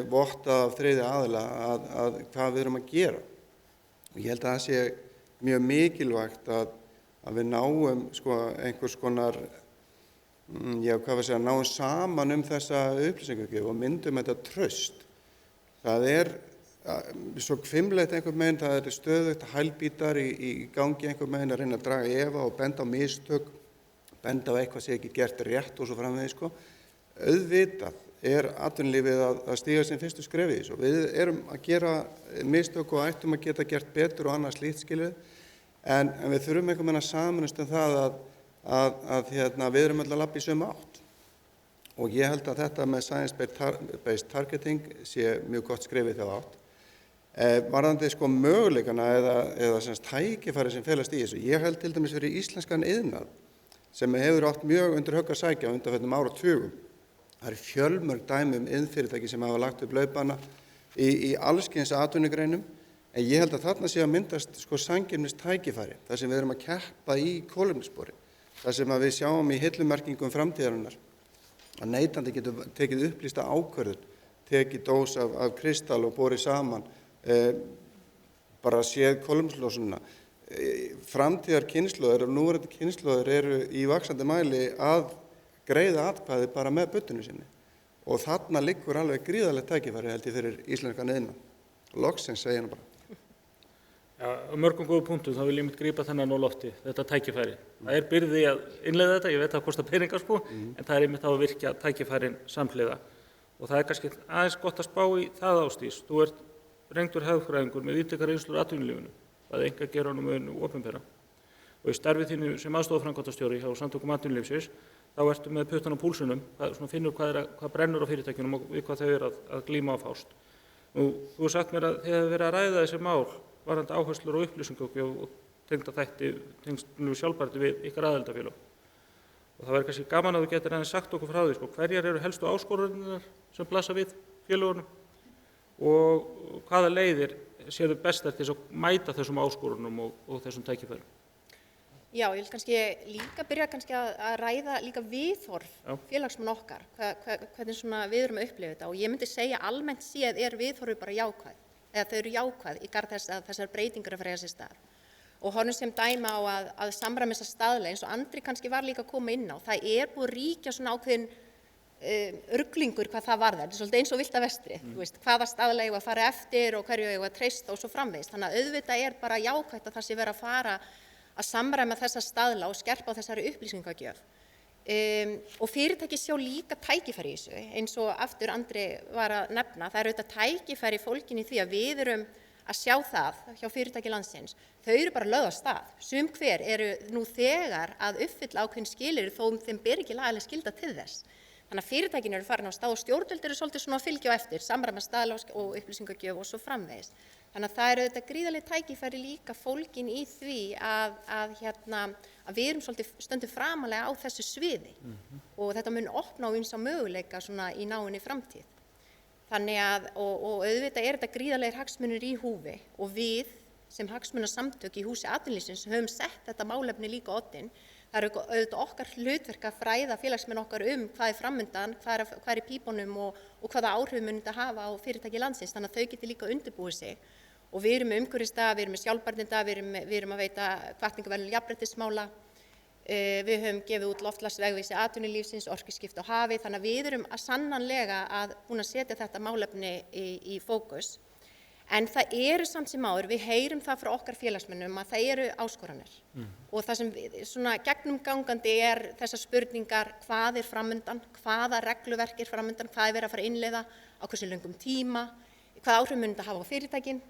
vottað af þriðja aðila að hvað við erum að gera. Og ég held að það sé mjög mikilvægt að við náum sko einhvers konar, náum saman þessa upplýsingagjöf og myndum þetta traust. Það er svo hvimleitt einhvern veginn, það er stöðugt hælbítar í gangi einhvern veginn að reyna að draga í efa og benda á mistök, benda á eitthvað sem ekki gert rétt og svo framvegis sko. Auðvitað er atvinnulífið að stíga sín fyrstu skref í þessu. Við erum að gera mistök og ættum að geta gert betur og annað slíkt skilið, en við þurfum einhvern veginn að sameinast það að við erum öll að labba í sömu átt. Og ég held að þetta með Science-Based Targeting sé mjög gott skref í þá átt. Varðandi sko möguleikana eða tækifæri sem felast í þessu. Ég held til dæmis fyrir íslenskan iðnað sem hefur átt mjög undir högg að sækja undanförnum áratugum. Það eru fjölmörg dæmi iðnfyrirtæki sem hafa lagt upp laupana í alls kyns atvinnugreinum, en ég held að þarna sé að myndast sko sanngirnis tækifæri, þar sem við erum að keppa í kolefnisspori, þar sem að við sjáum í hillumerkingum framtíðarinnar að neytandi getur tekið upplýsta ákvörðun, tekið dós af kristall og borið saman, bara séð kolefnislosunina. Framtíðar kynslóðir og núverandi kynslóðir eru í vaxandi mæli að greiða atkvæði bara með buddunni sinni og þarna liggur alveg gríðarlegt tækifæri held ég fyrir íslenskan iðnað. Loksins segja hann bara. Já, á mörgum góðu punktum þá vil ég grípa þennan á lofti, þetta tækifæri. Það er byrði að innleiða þetta, ég veit að það kostar peningar sko, en það er einmitt á að virkja tækifærin samhliða. Og það er kannski aðeins gott að spá í það Ásdís. Þú ert reyndur hagfræðingur með víðtækar reynslur í atvinnulífinu, bæði einkageiranum og opinbera. Og í starfi þínu sem aðstofaframkvæmdastjóri hjá Samtökum atvinnulífsins, þá ertu með puttan á púlsunum, finnur hvað brennur á fyrirtækjunum og við hvað þau eru að glíma á fást. Nú, þú hefur sagt mér að þið hefur verið að ræða þessi mál varðandi áherslur og upplýsingagjöf og tengda þætti, tengst sjálfbærni við ykkar aðildafélög. Og það væri kannski gaman að þú getur aðeins sagt okkur frá því, sko, hverjar eru helstu áskoranirnar sem blasa við félögunum og hvaða leiðir séu bestar til að mæta þessum áskorunum og þessum tækifærum? Já, ég vil kannski líka byrja að ræða líka viðhorf félagsmanna okkar, hvernig svona við erum að upplifa þetta og ég myndi segja almennt séð er viðhorfi bara jákvæð, eða þau eru jákvæð í garð þess að þessar breytingar að fara sér stað. Og horfum sem dæma á að samræma þessa staðla eins og Andri kannski var líka að koma inn á, það er búið að ríkja svona ákveðin ruglingur hvað það varðar, þetta er svolítið eins og Villta vestrið, þú veist, hvaða staðla eigum að fara eftir og hverju eigum að treysta og svo framvegis, þannig að auðvitað er bara jákvætt að það sé vera að fara að samræma þessa staðla og skerpa á þessari upplýsingagjöf. Og fyrirtæki sjá líka tækifæri í þessu, eins og aftur Andri var að nefna, það eru auðvitað tækifæri fólkin í því að við erum að sjá það hjá fyrirtæki landsins, þau eru bara lögð af stað. Sum hver eru nú þegar að uppfylla ákveðin skilyrði þó þeim ber ekki lagaleg skylda til þess. Þannig að fyrirtækin eru farin á stað og stjórnvöld eru svolítið svona að fylgja á eftir, samræma staðla og upplýsingagjöf og svo framvegis. Þannig að það eru þetta gríðarleg tækifæri líka fólkin í því að við erum svolítið stöndum framalega á þessu sviði og þetta mun opna á ýmsa möguleika svona í náinni framtíð. Þannig að, og auðvitað er þetta gríðarlegir hagsmunir í húfi og við sem hagsmunasamtök í húsi atvinnulífsins höfum sett þetta málefni líka á oddinn Það er auðvitað okkar hlutverk að fræða félagsmenn okkar hvað er framundan, hvað er í pípunum og hvaða áhrif mun þetta hafa á fyrirtæki landsins, þannig að þau geti líka undirbúið sig. Og við erum með umhverfisdag, við erum með sjálfbærnidag, við erum að veita hvatningarverðlaun jafnréttismála, við höfum gefið út loftslagsvegvísi atvinnulífsins, orkuskipti á hafi, þannig að við erum sannanlega búin að setja þetta málefni í fókus. En það eru samt sem áður, við heyrum það frá okkar félagsmönnum að það eru áskoranir. Og það sem svona gegnumgangandi þessar spurningar, hvað er framundan, hvaða regluverk er framundan, hvað er verið að fara að innleiða, á hversu löngum tíma, hvaða áhrif mun þetta hafa á fyrirtækin,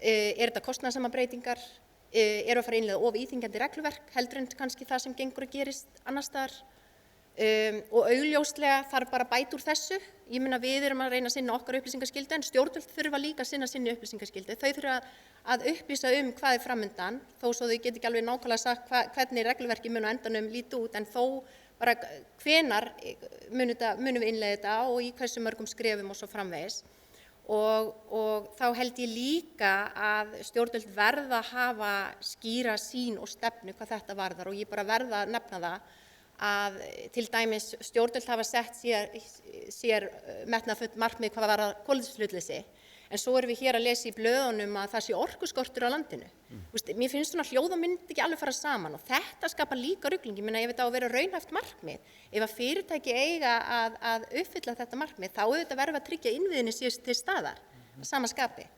þetta kostnaðarsamar breytingar, að fara að innleiða of íþyngjandi regluverk, heldur en kannski það sem gengur að gerist annars staðar. Og augljóslega þarf bara að bæta úr þessu. Ég meina við erum að reyna að sinna okkar upplýsingaskyldu en stjórnvöld þurfa líka að sinna sinni upplýsingaskyldu. Þau þurfa að upplýsa hvað er framundan, þó svo þau geti ekki alveg nákvæmlega sagt hvernig regluverki mun á endanum líti út, en þó bara hvenær munum við innleiða þetta og í hversu mörgum skrefum og svo framvegis. Og þá held ég líka að stjórnvöld verða að hafa skýra sýn og stefnu hvað þetta varðar og ég bara verða að nefna það að til dæmis stjórnvöld hafa sett sér metnaðarfull markmið hvað varðar kolefnishlutleysi, en svo erum við hér að lesa í blöðunum að það sé orkuskortur á landinu. Mér finnst svona hljóð og mynd ekki alveg fara saman og þetta skapar líka rugling. Ég meina ef þetta á að vera raunhæft markmið, ef að fyrirtæki eiga að uppfylla þetta markmið, þá auðvitað verðum við að tryggja innviðinni séu til staðar að sama skapi.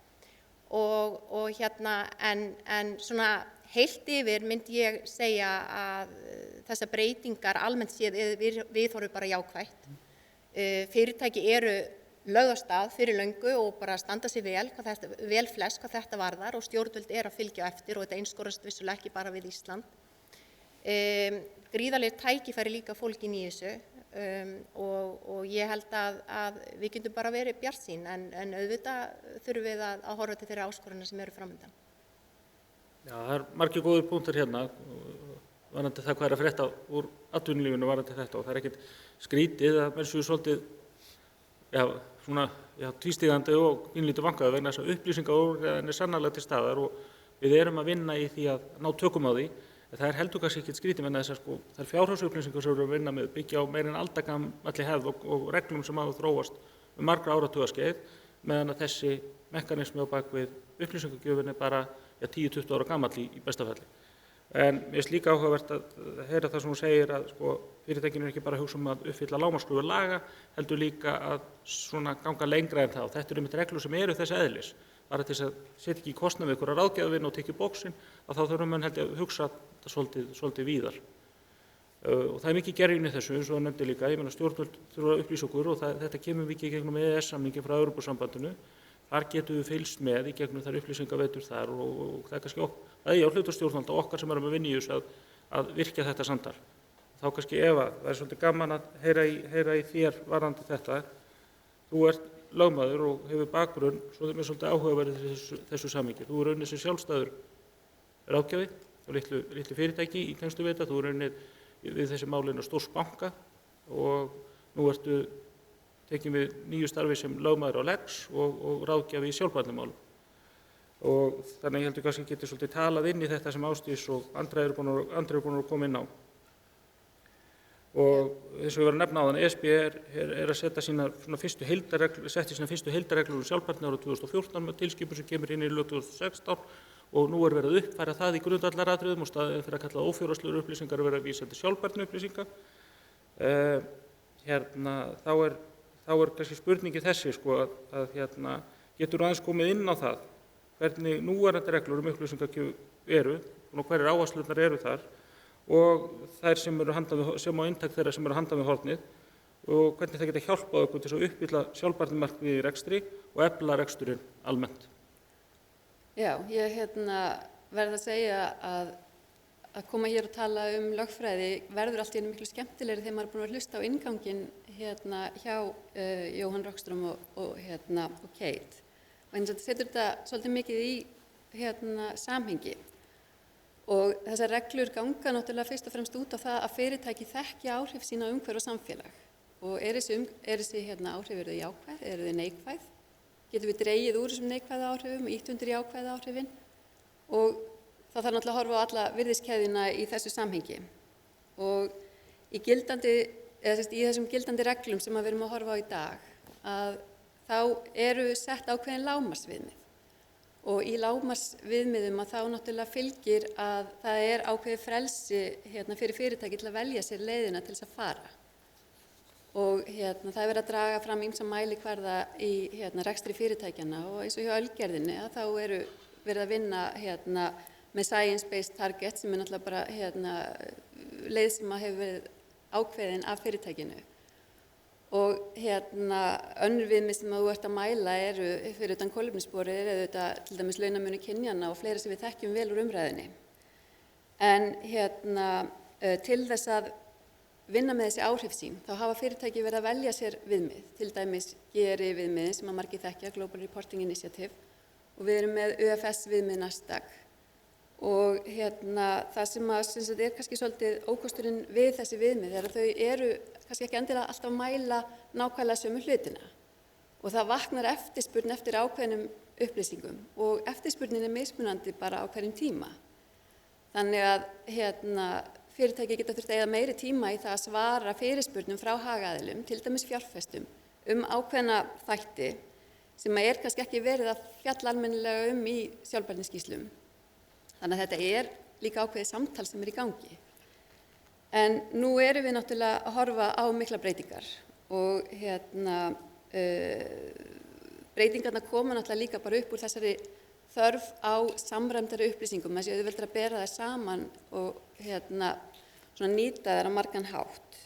En svona heilt yfir myndi ég segja að þessar breytingar almennt séð viðhorfið bara jákvætt. Fyrirtæki eru lögð af stað fyrir löngu og bara standa sig vel flest hvað þetta varðar og stjórnvöld að fylgja eftir og þetta einskorast vissulega ekki bara við Ísland. Gríðarleg tækifæri líka fólgin í þessu og ég held að við getum bara verið bjartsýn en auðvitað þurfum við að horfa til þeirra áskorana sem eru framundan. Já, það er margir góðir punktar hérna varðandi það hvað er að frétta úr atvinnulífinu varðandi þetta og það er ekkert skrítið að menn séu svolítið tvístígandi og pínlítið vankaði vegna þess að upplýsingaóreiðan er sannarlega til staðar og við erum að vinna í því að ná tökum á því. Það er heldur kannski ekkert skrítið vegna þess að það er fjárhagsupplýsingar sem við erum að vinna með byggja á meira en aldagamalli hefð og reglum sem hafa þróast margra áratugaskeið meðan að þessi mekanismi á bakvið upplýsingagjöfin er bara 10-20 ára gamall í besta falli. En mér finnst líka áhugavert að heyra það sem hún segir að fyrirtækinu er ekki bara að hugsa að uppfylla lágmarkskröfur laga, heldur líka að ganga lengra en það. Þetta eru einmitt reglur sem eru þess eðlis. Bara til þess að setja ekki í kostnað við einhverja ráðgjafavin og tekja bóksin, að þá þurfum menn held ég að hugsa þetta svolítið víðar. Og það er mikið gerðin í þessu, eins og það nefndi líka. Ég meina stjórnvöld þurfa að upplýsa okkur og þetta kemur mikið í gegnum EES-samninginn frá Evrópusambandinu. Þar getum við fylgst með í gegnum þær upplýsingaveitur þar og það er kannski hlutur stjórnvalda okkar sem erum að vinna í þessu að virkja þetta samtal. Þá kannski Eva, það er svolítið gaman að heyra í þér varðandi þetta. Þú ert lögmaður og hefur bakgrunn, svo það er svolítið áhugaverð þessu samhengi. Þú er unnið sem sjálfstæður ráðgjafi og litlu fyrirtæki í tengslum við þetta. Þú er unnið við þessi málin á stórs banka og nú ertu tekinn við nýju starfi sem lögmaður á Lex og ráðgjafi í sjálfbærnimálum. Og þannig ég heldur kannski getur svolítið talað inn í þetta sem Ásdís og Andrea eru búin að koma inn á. Og eins og við varum að nefna áðan, ESB er að setja sína fyrstu heildarreglur um sjálfbærni árið 2014 með tilskipun sem kemur inn í lög 2016 og nú er verið að uppfæra það í grundvallaratriðum og staðinn fyrir að kalla ófjárhagslegar upplýsingar verið að vísa til sjálfbærni upplýsinga. Þá er kannski spurningi þessi að getur aðeins komið inn á það hvernig núverandi reglur upplýsingagjöf eru og hverjar áherslurnar eru þar og þær sem á inntak þeirra sem eru handan við hornið og hvernig það geta hjálpað okkur til að uppfylla sjálfbærnimarkmið í rekstri og efla reksturinn almennt. Já, ég verð að segja að koma hér og tala lögfræði verður allt í einu miklu skemmtilegri þegar maður er búin að hlusta á innganginn hjá Jóhann Rockström og Kate. Og eins og þetta setur þetta svolítið mikið í samhengi. Og þessar reglur ganga náttúrulega fyrst og fremst út á það að fyrirtæki þekki áhrif sína á umhverfi og samfélag. Og þessi áhrif eru þau jákvæð, eru þau neikvæð? Getum við dregið úr þessum neikvæða áhrifum, ýtt undir jákvæða áhrifin? Og það þarf náttúrulega að horfa á alla virðiskeðjuna í þessu samhengi. og í gildandi, eða í þessum gildandi reglum sem við erum að horfa á í dag, að þá eru sett ákveðin lágmarksviðmið og í lágmarksviðmiðum að þá náttúrulega fylgir að það er ákveðið frelsi fyrir fyrirtæki til að velja sér leiðina til þess að fara. Og það er verið að draga fram ýmsa mælikvarða í rekstri fyrirtækjanna og eins og hjá Ölgerðinni að þá eru verið að vinna með science-based target sem er náttúrulega bara leið sem hefur verið ákveðin af fyrirtækinu. Og önnur viðmið sem þú ert að mæla eru fyrir utan kolefnissporið eru þetta til dæmis launamunur kynjanna og fleira sem við þekkjum vel úr umræðinni. En til þess að vinna með þessi áhrif sín, þá hafa fyrirtæki verið að velja sér viðmið, til dæmis GRI viðmiðin sem að margir þekkja, Global Reporting Initiative, og við erum með UFS viðmið Nasdaq. Og það sem er kannski svolítið ókosturinn við þessi viðmið er að þau eru kannski ekki endilega alltaf að mæla nákvæmlega sömu hlutina. Og það vaknar eftirspurn eftir ákveðnum upplýsingum og eftirspurnin er mismunandi bara á hverjum tíma. Þannig að fyrirtæki geta þurft að eyða meiri tíma í það að svara fyrirspurnum frá hagaðilum, til dæmis fjárfestum, ákveðna þætti sem er kannski ekki verið að fjalla almennilega í sjálfbærniskýrslum. Þannig að þetta er líka ákveðið samtal sem er í gangi. En nú erum við náttúrulega að horfa á mikla breytingar og breytingarna koma náttúrulega líka bara upp úr þessari þörf á samræmdari upplýsingum, þess að auðveldara að bera þær saman og nýta þær á margan hátt.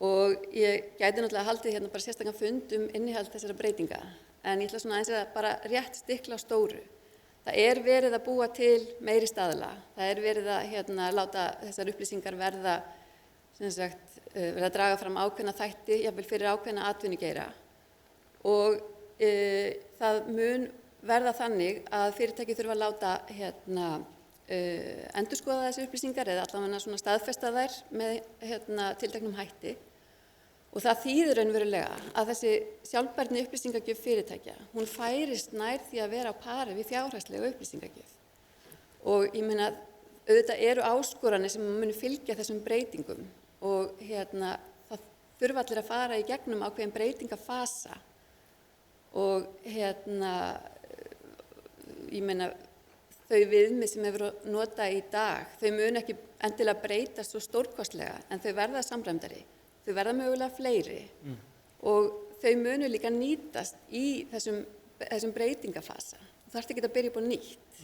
Og ég gæti náttúrulega haldið bara sérstakann fund innihald þessara breytinga, en ég ætla aðeins að bara rétt stikla á stóru. Það er verið að búa til meiri staðla, það er verið að láta þessar upplýsingar verða að draga fram ákveðna þætti, jafnvel fyrir ákveðna atvinnugeira. Og það mun verða þannig að fyrirtæki þurfa að láta endurskoða þessi upplýsingar eða allavega staðfesta þær með tilteknum hætti. Og það þýðir raunverulega að þessi sjálfbærni upplýsingagjöf fyrirtækja, hún færist nær því að vera á pari við fjárhagslega upplýsingagjöf. Og ég meina, auðvitað eru áskoranir sem munu fylgja þessum breytingum og það þurfa allir að fara í gegnum ákveðin breytingafasa. Og ég meina, þau viðmið sem hefur notað í dag, þau mun ekki endilega breytast svo stórkostlega en þau verða samræmdari. Þau verða mögulega fleiri og þau munu líka nýtast í þessum breytingafasa. Það þarf ekki að byrja upp á nýtt.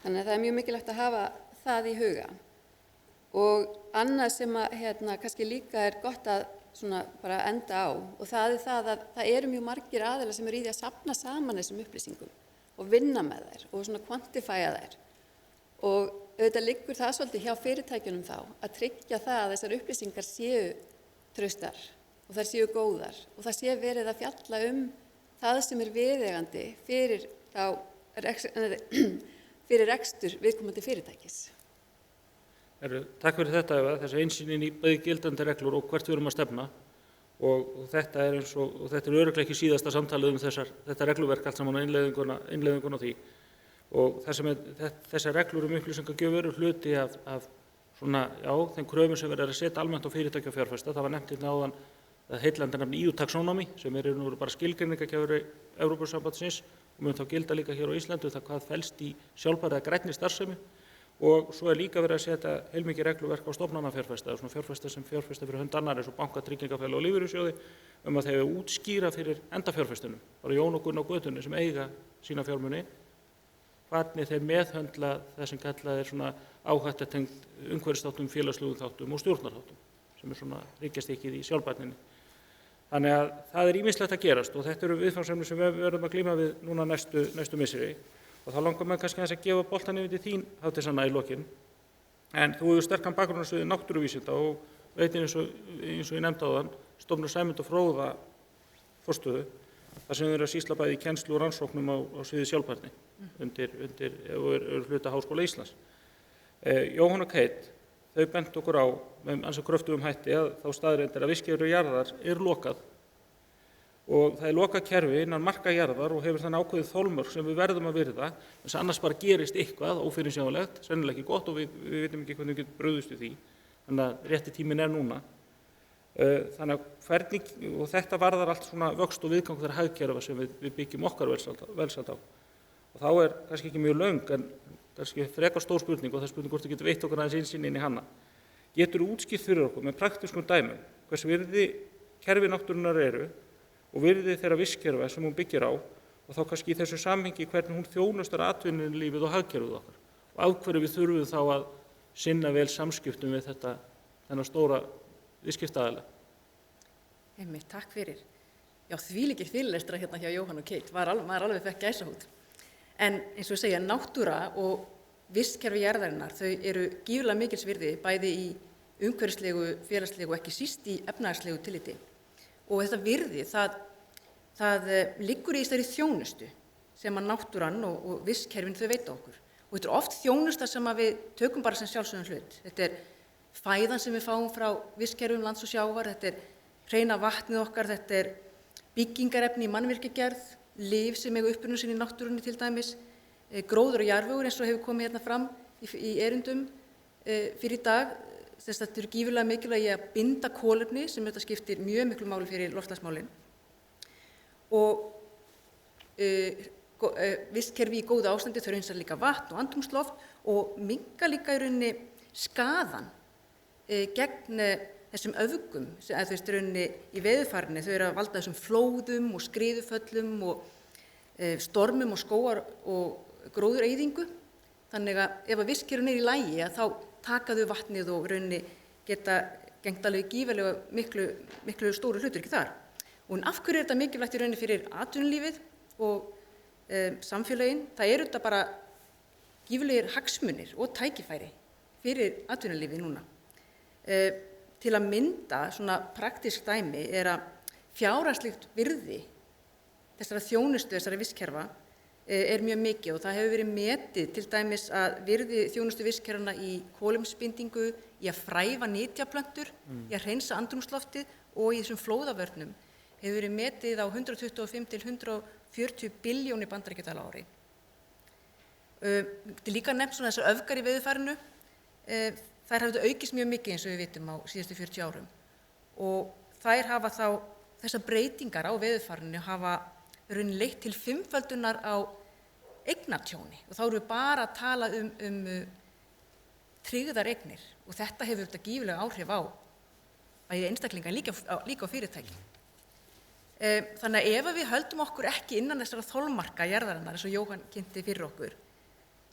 Þannig að það er mjög mikilvægt að hafa það í huga. Og annað sem kannski líka er gott að bara enda á og það er það að það eru mjög margir aðilar sem eru í því að safna saman þessum upplýsingum og vinna með þær og kvantifæja þær. Og auðvitað liggur það svolítið hjá fyrirtækjunum þá að tryggja það að þessar upplýsingar séu traustar og þær séu góðar og það sé verið að fjalla það sem er viðeigandi fyrir rekstur viðkomandi fyrirtækis. Takk fyrir þetta, Eva, þessi einsýnin í bæði gildandi reglur og hvert við erum að stefna og þetta er örugglega ekki síðasta samtalið þetta regluverk allt saman á innleiðinguna á því. Og þessar reglur upplýsingagjöf eru hluti af þeim kröfum sem verið að setja almennt á fyrirtæki og fjárfesta. Það var nefnt hérna áðan heillandarnafni EU Taxonomy sem nú bara skilgreiningagjafur Evrópusambandsins og mun þá gilda líka hér á Íslandi það hvað felst í sjálfbærri eða grænni starfsemi og svo er líka verið að setja heilmikið regluverk á stofnanafjárfesta, fjárfesta sem fjárfesta fyrir hönd annar eins og banka, tryggingafélag og lífeyrissjóði að þeir útskýra fyrir endafjárfestunum, bara Jón og Gunn á götunni sem eiga sína fjármuni hvernig þeir meðhöndla það sem kallað er áhættutengt umhverfisþáttum, félagslegum þáttum og stjórnarþáttum sem ríkjastykkið í sjálfbærninni. Þannig að það er ýmislegt að gerast og þetta eru viðfangsefni sem við verðum að glíma við núna næstu misseri og þá langar maður kannski að gefa boltann yfir til þín Hafdís Anna í lokin. En þú hefur sterkan bakgrunn á sviði náttúruvísinda og veitir eins og ég nefndi áðan stofnun Sæmund og Fróða forstöðu þar sem þeir eru að sýsla bæði í kennslu og rannsóknum á sviði sjálfbærni og eru hluta Háskóla Íslands. Jóhann og Kate, þau bentu okkur á með ansi kröftugum hætti að þá staðreynd að vistkerfi jarðar lokað og það lokað kerfi innan marka jarðar og hefur þannig ákveðið þolmörk sem við verðum að virða þess að annars bara gerist eitthvað ófyrirsjáanlegt, sennilega ekki gott og við vitum ekki hvernig við getum brugðist við því Þannig að rétti tíminn núna. Þannig að hvernig, og þetta varðar allt svona vöxt og viðgang þeirra hagkerfa sem við byggjum okkar velsæld á. Og þá kannski ekki mjög löng, en kannski frekar stór spurning, og það spurning hvort þú getur veitt okkur aðeins innsýn inn í hana. Getur útskýrt fyrir okkur með praktískum dæmum hvers virði kerfi náttúrunnar eru og virði þeirra vistkerfa sem hún byggir á, og þá kannski í þessu samhengi hvernig hún þjónustar atvinnulífið og hagkerfið okkar, og af hverju við þurfum þá að sinna vel samskiptum við þennan stóra viðskiptaaðila. Einmitt, takk fyrir. Já, þvílíkir fyrirlestrar hérna hjá Jóhann og Kate, maður alveg fekk gæsahúð. En eins og ég segja, náttúra og vistkerfi jarðarinnar, þau eru gífurlega mikils virði, bæði í umhverfislegu, félagslegu og ekki síst í efnahagslegu tilliti. Og þetta virði, það liggur í þessari þjónustu sem að náttúran og vistkerfin þau veita okkur. Og þetta er oft þjónusta sem að við tökum bara sem sjálfsögðum hlut. Þetta er fæðan sem við fáum frá vistkerfum lands og sjávar, þetta er hreina vatnið okkar, þetta er byggingarefni í mannvirkjagerð, lyf sem eiga uppruna sín í náttúrunni til dæmis, gróður og jarðvegur eins og hefur komið hérna fram í erindum fyrir í dag. Þess að þetta eru gífurlega mikilvægi að binda kolefni sem þetta skiptir mjög miklu máli fyrir loftslagsmálin. Og vistkerfi í góðu ástandi þau hreinsar líka vatn og andrúmsloft og minnka líka í rauninni skaðan gegn þessum öfgum, eða þú veist rauninni í veðurfarinni, þau eru að valda þessum flóðum og skriðuföllum og stormum og skógar og gróðureyðingu. Þannig að ef að vistkerfin í lagi þá taka þau vatnið og rauninni geta gegnt alveg gífurlega miklu stóru hlutverki þar. Og af hverju er þetta mikilvægt í rauninni fyrir atvinnulífið og samfélögin? Það eru þetta bara gífurlegir hagsmunir og tækifæri fyrir atvinnulífið núna. Til að mynda svona praktísk dæmi er að fjárhagslegt virði þessara þjónustu, þessara vistkerfa er mjög mikið og það hefur verið metið til dæmis að virði þjónustu vistkerfana í kolefnisbindingu, í að fræfa nytjaplöntur, í að hreinsa andrúmsloftið og í þessum flóðavörnum hefur verið metið á 125 til 140 billjónir bandaríkjadala á ári. Þetta er líka nefnt svona þessar öfgar í veðurfarinu. Þær hafa aukist mjög mikið eins og við vitum á síðustu 40 árum og þær hafa þá, þessar breytingar á veðurfarinu hafa rauninni leitt til 5-földunar á eignatjóni og þá erum við bara að tala um tryggðar eignir og þetta hefur þetta gífurlega áhrif á bæði einstaklinga líka á fyrirtæki. Þannig að ef við höldum okkur ekki innan þessara þolmarka jarðarinnar eins og Jóhann kynnti fyrir okkur,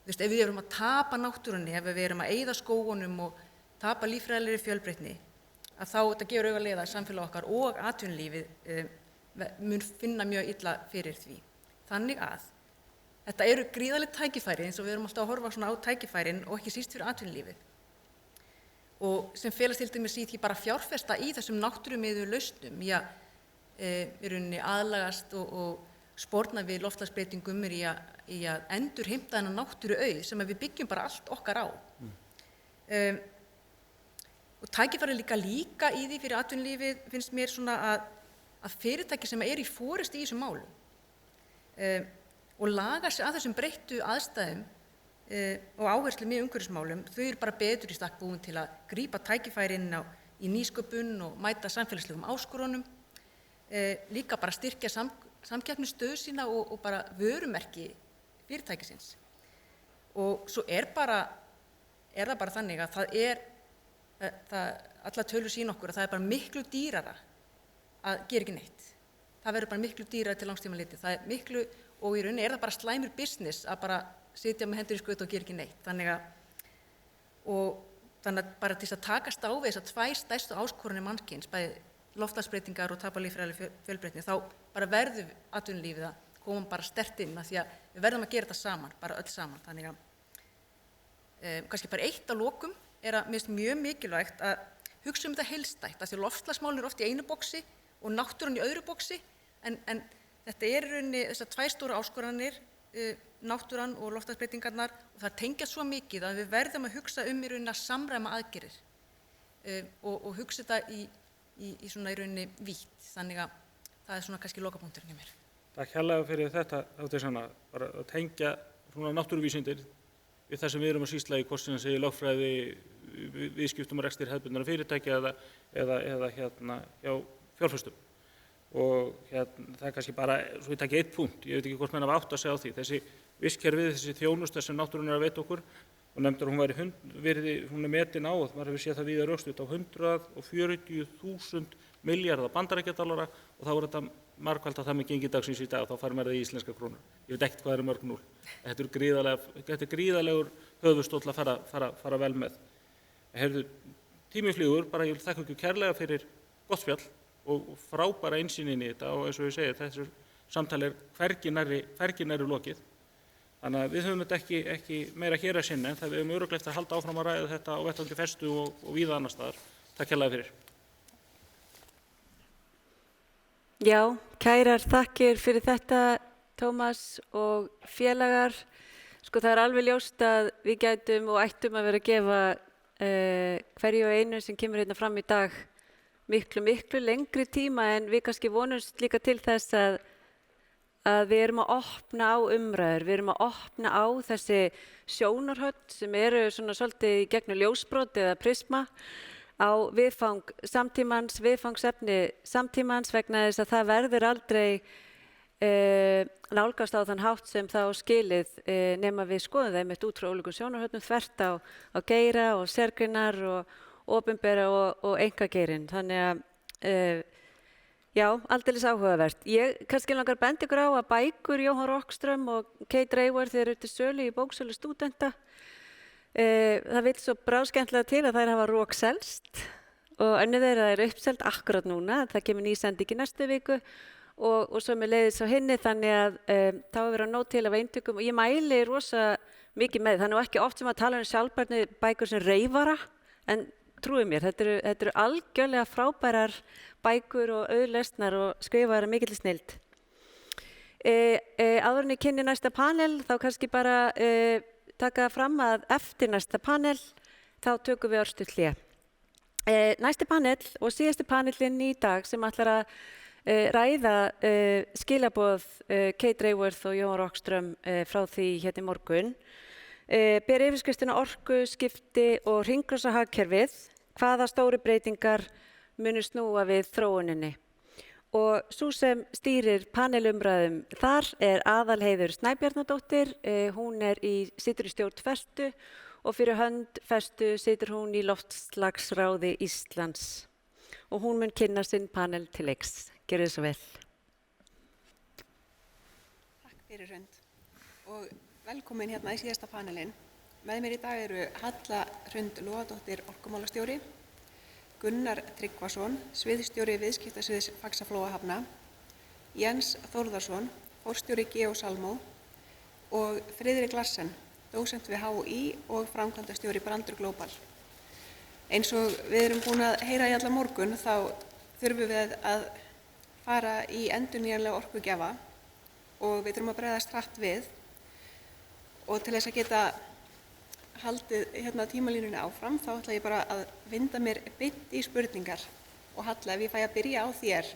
þú veist, ef við erum að tapa náttúrunni, ef við erum að eyða skógunum og tapa líffræðilegri fjölbreytni, að þá þetta gefur augaleiða að samfélag okkar og atvinnulífið mun finna mjög illa fyrir því. Þannig að þetta eru gríðarleg tækifæri eins og við erum alltaf að horfa svona á tækifærin og ekki síst fyrir atvinnulífið. Og sem felast til dæmis í því bara fjárfesta í þessum náttúrumiðuðu lausnum í að í rauninni aðlagast og sporna við loftslagsbreytingum í að endurheimta þennan náttúruauð sem við byggjum bara allt okkar á. Og tækifæri líka í því fyrir atvinnulífið finnst mér svona að fyrirtæki sem í forystu í þessum málum og laga sig að þessum breyttu aðstæðum og áherslum í umhverfismálum, þau eru bara betur í stakk búin til að grípa tækifærin í nýsköpun og mæta samfélagslegum áskorunum, líka bara styrkja samkeppnisstöðu sína og bara vörumerki fyrirtækisins. Og svo er það bara þannig að allar tölur sýna okkur að það er bara miklu dýrara að gera ekki neitt. Það verður bara miklu dýrara til langs tíma litið. Það er miklu, og í rauninni er það bara slæmur business að bara sitja með hendur í skauti og gera ekki neitt. Þannig að bara til þess að takast á við þessar 2 stærstu áskoranir mannkyns, bæði loftslagsbreytingar og tapa líffræðilegri fjölbreytni, þá bara verður atvinnulífið að koma bara sterkt inn af því að við verðum að gera þetta saman, bara öll saman. Þannig að kannski bara eitt að lokum er að mér finnst mjög mikilvægt að hugsa þetta heildstætt, af því að loftslagsmálin eru oft í einu boxi og náttúran í öðru boxi, en þetta er í rauninni þessar 2 stóru áskoranir, náttúran og loftslagsbreytingarnar, og það tengja svo mikið að við verðum að hugsa í rauninni að samræma aðgerðir og hugsa þetta í svona í rauninni vítt, þannig að það er svona kannski lokapunkturinn hjá mér. Takk hérlega fyrir þetta, bara að tengja svona náttúruvísindir við það sem við erum að sýsla í, hvort sem það segir lögfræði, viðskiptum og rekstur hefðbundinna fyrirtækja eða hjá fjárfestum. Og það kannski bara, svo ég taki eitt punkt, ég veit ekki hvort menn hafa átt að segja á því, þessi vistkerfið, þessi þjónusta sem náttúran að veita okkur, og nefndur hún hún metin á, maður hefur séð það víða rökstutt á 140.000 milljarða bandaríkjadollara og þá þetta margfald að það með gengi dagsins í dag og þá fær maður það í íslenska krónur. Ég veit ekkert hvað mörg núl. Þetta er gríðarlegur höfuðstóll að fara vel með. Heyrðu, tíminn flýgur, bara ég vil þakka ykkur kærlega fyrir gott spjall og frábæra innsýn inn í þetta og eins og ég segi, þessu samtali hvergi nærri lokið. Þannig að við höfum þetta ekki meira hér að sinna en það við höfum örugglega að halda áfram að ræða þetta á vettvangi festu og víða annar staðar. Takk kærlega fyrir. Já, kærar þakkir fyrir þetta, Tómas og félagar. Sko það er alveg ljóst að við gætum og ættum að vera að gefa hverju og einu sem kemur hérna fram í dag miklu lengri tíma en við kannski vonumst líka til þess að við erum að opna á umræður, við erum að opna á þessi sjónarhöll sem eru svona svolítið í gegnum ljósbrot eða prisma á viðfang samtímans, viðfangsefni samtímans vegna þess að það verður aldrei nálgast á þann hátt sem þá skilið nema við skoðum það einmitt út frá ólíkum sjónarhöllum þvert á geira og sérgreinar og opinbera og einkageirinn. Þannig að já, aldeilis áhugavert. Ég kannski langar að benda ykkur á að bækur Jóhann Rockström og Kate Raworth eru til sölu í bóksölu stúdenta. Það vill svo bráðskemmtilega til að þær hafa rokselst og önnur þeirra er uppselt akkurat núna. Það kemur ný sending í næstu viku og svo með leiðis á hinni þannig að þá er verið að nóg til af eintökum og ég mæli rosa mikið með. Það er nú ekki oft sem að tala um sjálfbærni bækur sem reyfara en trúið mér, þetta eru algjörlega frábærar bækur og auðlesnar og skrifaðar af mikilli snilld. Áður en ég kynni næsta panel þá kannski bara taka fram að eftir næsta panel þá tökum við örstutt hlé. Næsti panel og síðasti panelinn í dag sem ætlar að ræða skilaboð Kate Raworth og Jóhann Rockström frá því hérna í morgun ber yfirskriftina orku, skipti og hringrásarhagkerfið, hvaða stóru breytingar munu snúa við þróuninni. Og sú sem stýrir panelumræðum þar er Aðalheiður Snæbjarnardóttir, hún situr í stjórn Festu og fyrir hönd Festu situr hún í Loftslagsráði Íslands. Og hún mun kynna sinn panel til leiks. Gjörðu svo vel. Takk fyrir Hrund og velkomin hérna í síðasta panelinn. Með mér í dag eru Halla Hrund Lóadóttir orkumálastjóri, Gunnar Tryggvason, sviðsstjóri viðskiptasviðs Faxaflóahafna, Jens Þórðarsson, forstjóri Geosalmó og Friðrik Larsen, dósent við HÍ og framkvæmdastjóri Brandur Global. Eins og við erum búin að heyra í alla morgun þá þurfum við að fara í endurnýjanlega orkugjafa og við þurfum að bregðast hratt við og til þess að geta haldið hérna tímalínunni áfram þá ætla ég bara að vinda mér beint í spurningar og Halla, ef ég fæ að byrja á þér.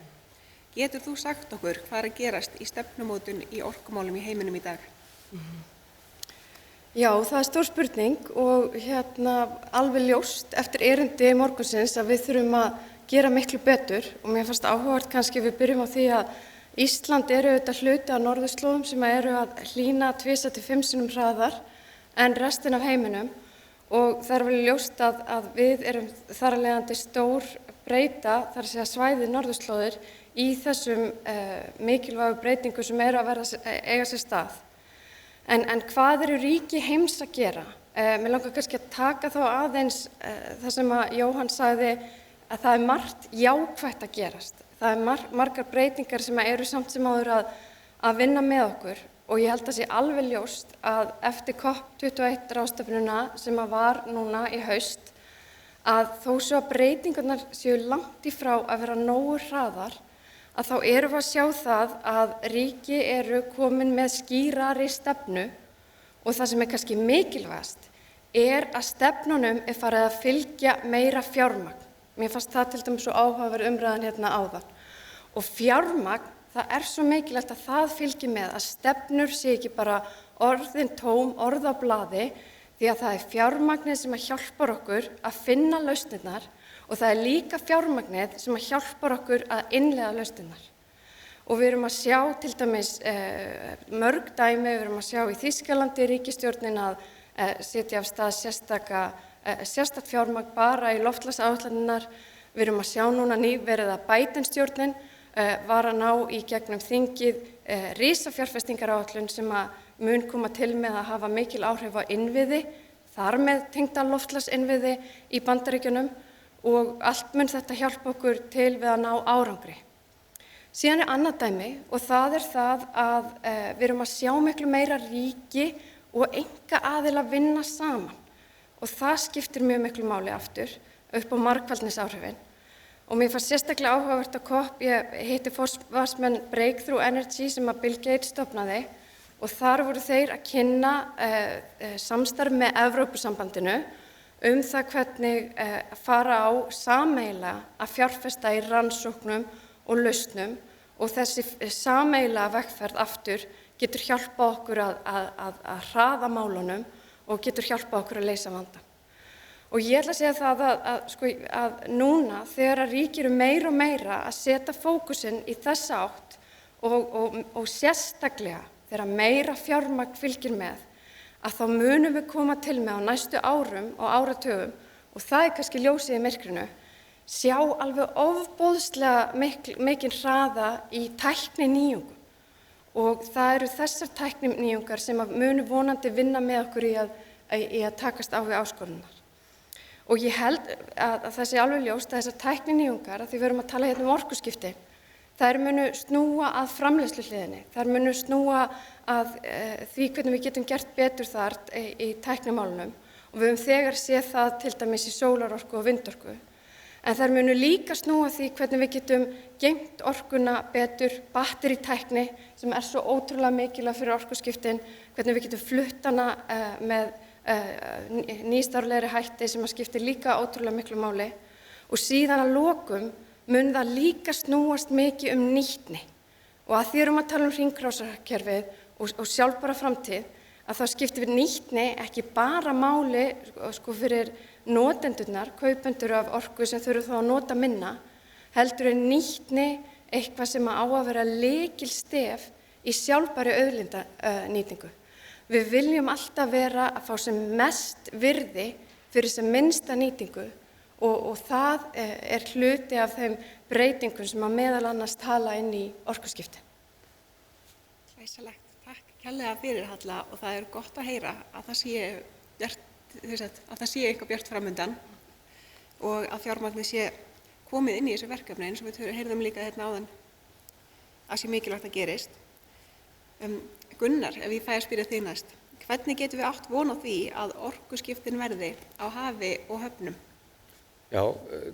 Getur þú sagt okkur hvað er að gerast í stefnumótun í orkumálum í heiminum í dag? Já, það er stór spurning og alveg ljóst eftir erindi morgunsins að við þurfum að gera miklu betur og mér fannst áhugavert kannski við byrjum á því að Ísland eru auðvitað hluti af norðurslóðum sem eru að hlýna 2 til 5 sinnum hraðar en restin af heiminum og það er vel ljóst að við erum þar af leiðandi stór breyta, þar að segja svæðið norðurslóðir í þessum mikilvægu breytingu sem eru að eiga sér stað. En hvað eru ríki heims að gera? Mér langar kannski að taka þá aðeins það sem að Jóhann sagði að það er margt jákvætt að gerast. Það er margar breytingar sem eru samt sem áður að vinna með okkur og ég held að sé alveg ljóst að eftir COP21 ráðstefnuna sem að var núna í haust að þó svo að breytingarnar séu langt í frá að vera nógu hraðar að þá erum við að sjá það að ríki eru komin með skýrari stefnu og það sem er kannski mikilvægast er að stefnunum er farið að fylgja meira fjármagn. Mér fannst það til dæmis svo áhugaverð umræðan hérna áðan. Og fjármagn, það er svo mikilvægt að það fylgi með að stefnur sé ekki bara orðin tóm, orð á blaði. því að það er fjármagnið sem að hjálpar okkur að finna lausnirnar og það er líka fjármagnið sem að hjálpar okkur að innleiða lausnirnar. Og við erum að sjá til dæmis mörg dæmi, við erum að sjá í Þýskalandi ríkisstjórnin að setja af stað sérstakt fjármagn bara í loftslagsáætlanirnar. Við erum að sjá núna nýverið að Biden-stjórnin var að ná í gegnum þingið risafjárfestingaráætlun sem að mun koma til með að hafa mikil áhrif á innviði, þar með tengda loftslagsinnviði í Bandaríkjunum og allt mun þetta hjálpa okkur til við að ná árangri. Síðan er annað dæmi og það er það að við erum að sjá miklu meira ríki og einkaaðilar vinna saman og það skiptir mjög miklu máli aftur upp á margfaldnisáhrifin. Og mér fannst sérstaklega áhugavert á COP, ég hitti forsvarsmenn Breakthrough Energy sem að Bill Gates stofnaði og þar voru þeir að kynna samstarf með Evrópusambandinu það hvernig fara á sameiginlega að fjárfesta í rannsóknum og lausnum og þessi sameiginlega vegferð aftur getur hjálpað okkur að hraða málunum og getur hjálpað okkur að leysa vandann. Og ég ætla að segja það að núna þegar að ríki eru meira og meira að setja fókusinn í þessa átt og sérstaklega þegar meira fjármagn fylgir með að þá munum við koma til með á næstu árum og áratugum og það er kannski ljósið í myrkrinu sjá alveg ofboðslega mikinn hraða í tækninýjungum og það eru þessar tækninýjungar sem munu vonandi vinna með okkur í að takast á við áskorunar. Og ég held að það sé alveg ljóst að þessar tækninýjungar, að því við erum að tala hérna um orkuskipti, þær munu snúa að framleiðsluhliðinni, þær munu snúa að því hvernig við getum gert betur þar í tæknimálunum og við höfum þegar séð það til dæmis í sólarorku og vindorku. En þær munu líka snúa því hvernig við getum geymt orkuna betur, batteritækni sem er svo ótrúlega mikilvæg fyrir orkuskiptin, hvernig við getum flutt hana með nýstárlegri hætti sem að skiptir líka ótrúlega miklu máli og síðan að lokum mun það líka snúast mikið nýtni og að því erum að tala hringrásarkerfið og sjálfbæra framtíð að það skiptir nýtni ekki bara máli fyrir notendurnar, kaupendur af orku sem þurfa þá að nota minna, heldur nýtni eitthvað sem á að vera lykilstef í sjálfbæri auðlindanýtingu. Við viljum alltaf vera að fá sem mest virði fyrir sem minnsta nýtingu og það er hluti af þeim breytingum sem að meðal annars tala inn í orkuskipti. Glæsilegt. Takk kærlega fyrir Halla og það er gott að heyra að það sé eitthvað bjart framundan og að fjármagnið sé komið inn í þessu verkefni eins og við heyrðum líka hérna áðan að sé mikilvægt að gerist. Gunnar, ef ég fæ að spyrja þig næst, hvernig getum við átt von á því að orkuskiptin verði á hafi og höfnum? Já,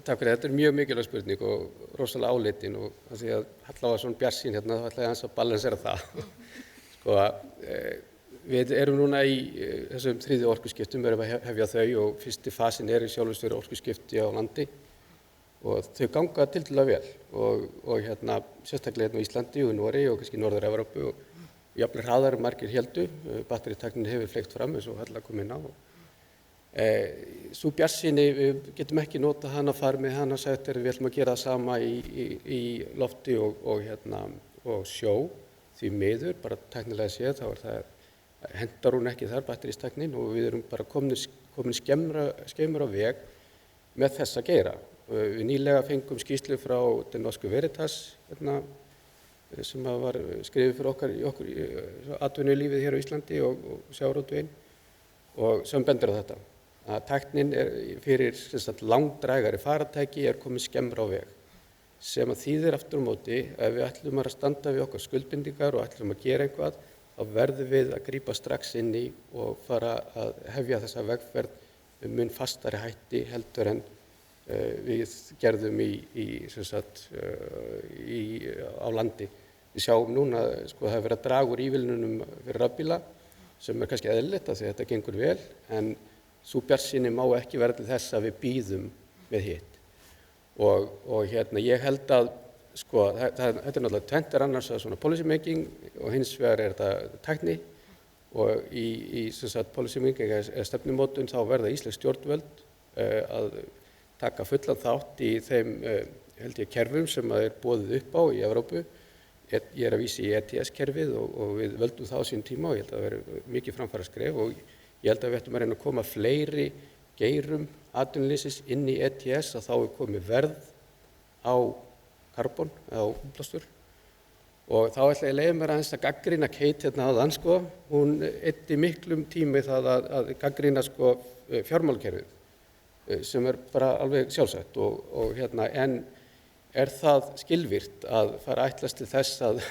takk fyrir. Þetta er mjög mikilvæg spurning og rosalega áleitin og það sé að Halla var svona bjartsýn hérna, þá ætla ég aðeins að balansera það. Við erum núna í þessum þriðju orkuskiptum, við erum að hefja þau og fyrsti fasin í sjálfstöru orkuskipti á landi og þau ganga tiltölulega vel og sérstaklega hérna á Íslandi og í Noregi og kannski Norður-Evrópu og jafnvel hraðar margir héldu, batteritæknin hefur fleygt fram eins og Halla kom inn á. Sú bjartsýni, við getum ekki nota hana, fara með hana, sagt við ætlum að gera það sama í lofti og sjó, því miður, bara tæknilega séð, þá það hendar hún ekki þar, batteristæknin, og við erum bara komin skemmur á veg með þessa geira. Við nýlega fengum skýrslu frá den Norske Veritas, sem var skrifið fyrir okkur atvinnulífið hér á Íslandi og sjávarútveginn og sem bendir á þetta. Að tæknin fyrir langdrægari faratæki komin skemmur á veg sem að þýðir aftur á móti ef við ætlum að standa við okkar skuldbindingar og ætlum að gera eitthvað þá verðum við að grípa strax inn í og fara að hefja þessa vegferð mun fastari hætti heldur en við gerðum á landi. Við sjáum núna það er verið að draga úr ívilnunum fyrir rafbíla sem kannski eðlilegt af því að þetta gengur vel en sú bjartsýni má ekki verða til þess að við bíðum með hitt. Og ég held að þetta náttúrulega tvennt annars að svona policy making og hins vegar þetta tækni og í sem sagt policymaking eða stefnumótun þá verða íslensk stjórnvöld að taka fullan þátt í þeim held ég kerfum sem er boðið upp á í Evrópu. Ég að vísa í ETS-kerfið og við völdum það á sín tíma og ég held að það veri mikið framfaraskref og ég held að við ættum að reyna að koma fleiri geirum atvinnulífsins inn í ETS að þá er komið verð á karbon, á útblástur. Og þá ætla ég að leyfa mér aðeins að gagnrýna Kate hérna áðan, sko. Hún eyddi miklum tíma í það að gagnrýna sko fjármálakerfið sem er bara alveg sjálfsagt og hérna en er það skilvirkt að fara að ætlast til þess að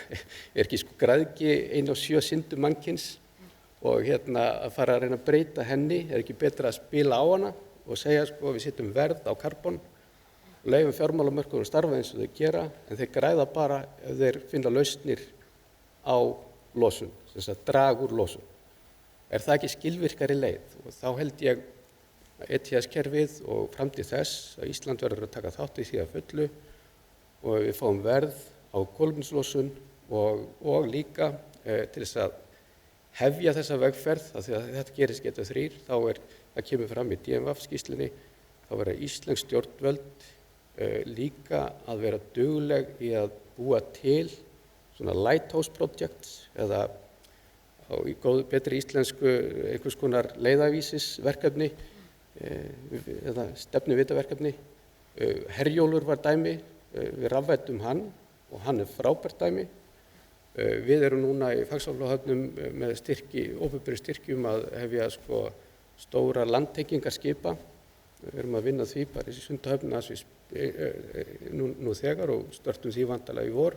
ekki sko græðgi 1 af 7 syndum mannkyns og hérna að fara að reyna að breyta henni, ekki betra að spila á hana og segja sko við setjum verð á karbon og leyfum fjármálamörkuðum að starfa eins og þau gera en þeir græða bara ef þeir finna lausnir á losun, þess að draga úr losun. Er það ekki skilvirkari leið og þá held ég að ETS-kerfið og framtíð þess að Ísland verður að taka þátt í því að fullu og við fáum verð á kolefnislosun og líka til þess að hefja þessa vegferð, af því að þetta gerist geta 3, þá það kemur fram í DMF-skýrslunni, þá verða íslensk stjórnvöld líka að vera dugleg í að búa til svona lighthouse projects eða í betri íslensku einhvers konar leiðavísisverkefni eða stefnuvitaverkefni. Herjólfur var dæmi, við rafvæddum hann og hann er frábært dæmi. Við erum núna í Faxaflóahöfnum með opinberum styrkjum að hefja sko stóra landtengingar skipa. Við erum að vinna því bara í Sundahöfn nú þegar og störtum því vantarlega í vor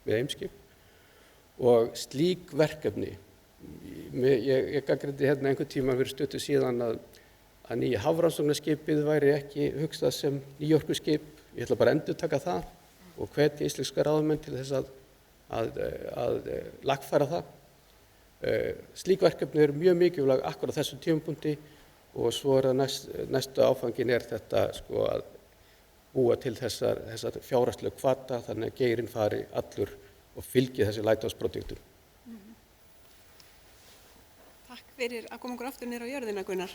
með Eimskip. Og slík verkefni, ég gagnrýndi hérna einhvern tíma fyrir stuttu síðan að nýja hafrannsóknarskipið væri ekki hugsað sem nýorkuskip. Ég ætla bara að endurtaka það og hvetja íslenska ráðamenn til þess að lagfæra það. Slík verkefni eru mjög mikilvæg akkurat á þessum tímapunkti og svo næstu áfangin þetta sko að búa til þessar fjárhagslegu hvata þannig að geirinn fari allur og fylgi þessi lighthouse-projektum. Takk fyrir að koma okkur aftur niður á jörðina, Gunnar.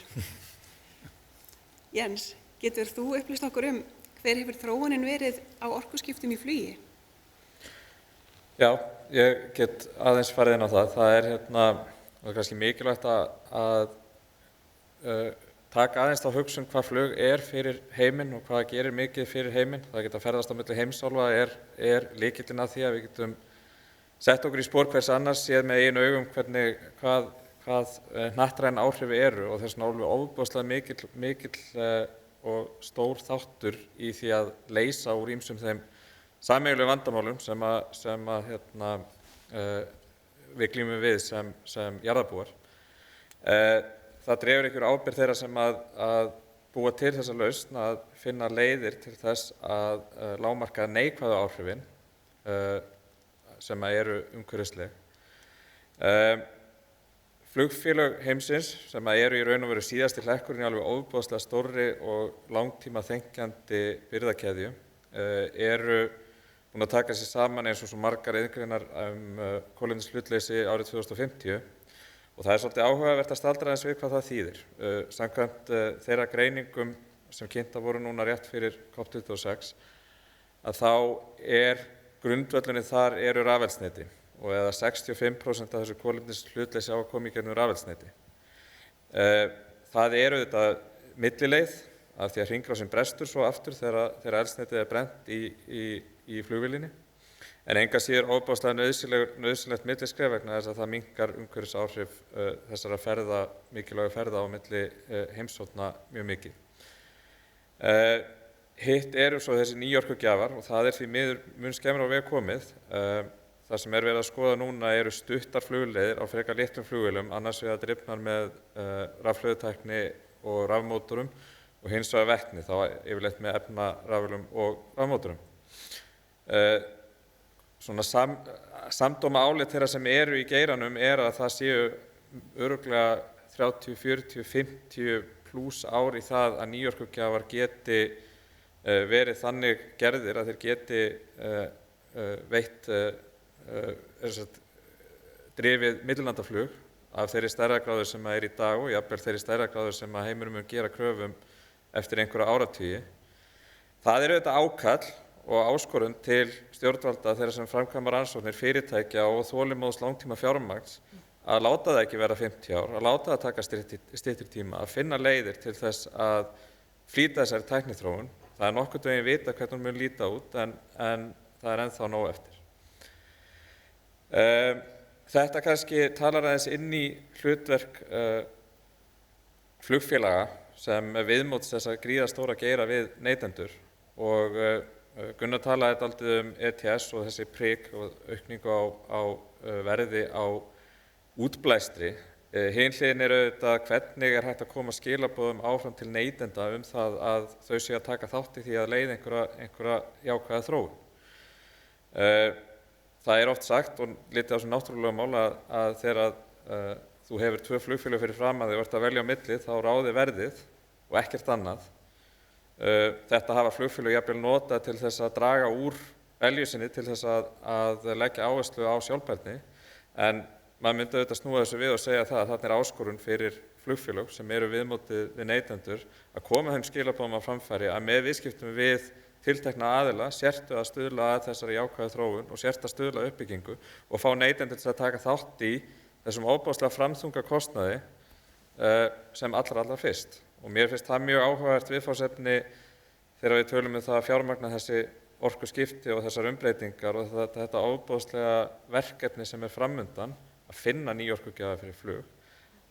Jens, getur þú upplýst okkur hver hefur þróunin verið á orkuskiptum í flugi? Já, ég get aðeins farið inn á það. Það er kannski mikilvægt að taka aðeins þá hugsun hvað flug er fyrir heiminn og hvað gerir mikið fyrir heiminn. Það geta ferðast á milli heimsálfa er lykillinn að því að við getum sett okkur í spor hvers annars séð með einu augum hvað hnattræn áhrifi eru og þess vegna alveg ofboðslega mikill og stór þáttur í því að leysa úr ýmsum þeim sameiginlegu vandamálum sem við glímum við sem jarðarbúar. Það dregur ykkur ábyrgð þeirra sem að búa til þessa lausn að finna leiðir til þess að lágmarka neikvæðu áhrifin sem eru umhverfisleg. Flugfélög heimsins sem eru í raun og veru síðasti hlekkurinn í alveg ofboðslega stórri og langtíma þenkjandi birgðakeðju eru búin að taka sér saman eins og svo margar iðngreinar kolefnishlutleysi árið 2050 og það er svolítið áhugavert að staldra aðeins við hvað það þýðir. Samkvæmt þeirra greiningum sem kynntar voru núna rétt fyrir COP26 að þá grundvöllurinn þar eru rafeldsneyti og eða 65% af þessu kolefnishlutleysi á að koma í gegnum rafeldsneyti. Það þetta millileið af því að hringrásin brestur svo aftur þegar eldsneytið er brennt í flugvélinni. En engu að síður ofboðslega nauðsynlegt milliskref vegna þess að það minnkar umhverfisáhrif þessara mikilvægu ferða á milli heimshorna mjög mikið. Hitt eru svo þessi nýorkugjafar og það því miður mun skemmra á veg komið. Það sem verið að skoða núna eru stuttar flugleiðir á frekar léttum flugvélum, annars vegar drifnar með rafhlöðutækni og rafmótorum og hins vegar vetni, þá yfirleitt með efnarafvélum og rafmótorum. Svona samdóma álit þeirra sem eru í geiranum að það séu örugglega 30, 40, 50 plús ár í það að nýorkugjafar geti verið þannig gerðir að þeir geti veitt drifið millilandaflug af þeirri stærðargráðu sem í dag og jafnvel þeirri stærðargráðu sem heimurinn mun gera kröfum eftir einhverja áratugi. Það auðvitað ákall og áskorun til stjórnvalda þeirra sem framkvæma rannsóknir, fyrirtækja og þolinmóðs langtíma fjármagns að láta það ekki vera 50 ár, að láta það taka styttri tíma, að finna leiðir til þess að flýta þessari tækniþróun. Það nokkurn veginn vita hvernig hún mun líta út en það ennþá nóg eftir. Þetta kannski talar aðeins inn í hlutverk flugfélaga sem viðmóts þess að gríðarstóra geira við neytendur og Gunnar talaði dálítið ETS og þessi prik og aukningu á verði á útblæstri. Hin hliðin auðvitað hvernig hægt að koma skilaboðum áfram til neytenda það að þau séu að taka þátt í því að leiða einhverja jákvæða þróun. Það oft sagt og litið á sem náttúrulega mál að þegar þú hefur 2 flugfélög fyrir framan þig og ert að velja á milli þá ráði verðið og ekkert annað. Þetta hafa flugfélög jafnvel notað til þess að draga úr velju sinni til þess að leggja áherslu á sjálfbærni en maður myndi auðvitað snúa þessu við og segja það að þarna áskorun fyrir flugfélög sem eru viðmótið við neytendur að koma þeim skilaboðum á framfæri að með viðskiptum við tiltekna aðila sértu að stuðla að þessari jákvæðu þróun og sértu að stuðla uppbyggingu og fá neytendur til að taka þátt í þessum óbáslega framþunga kostnaði sem allra fyrst. Og mér finnst það mjög áhugavert viðfangsefni þegar við tölum það að fjármagna þessi orkuskipti og þessar umbreytingar og þetta óbáslega verkefni sem framundan að finna ný orkugjafa fyrir flug,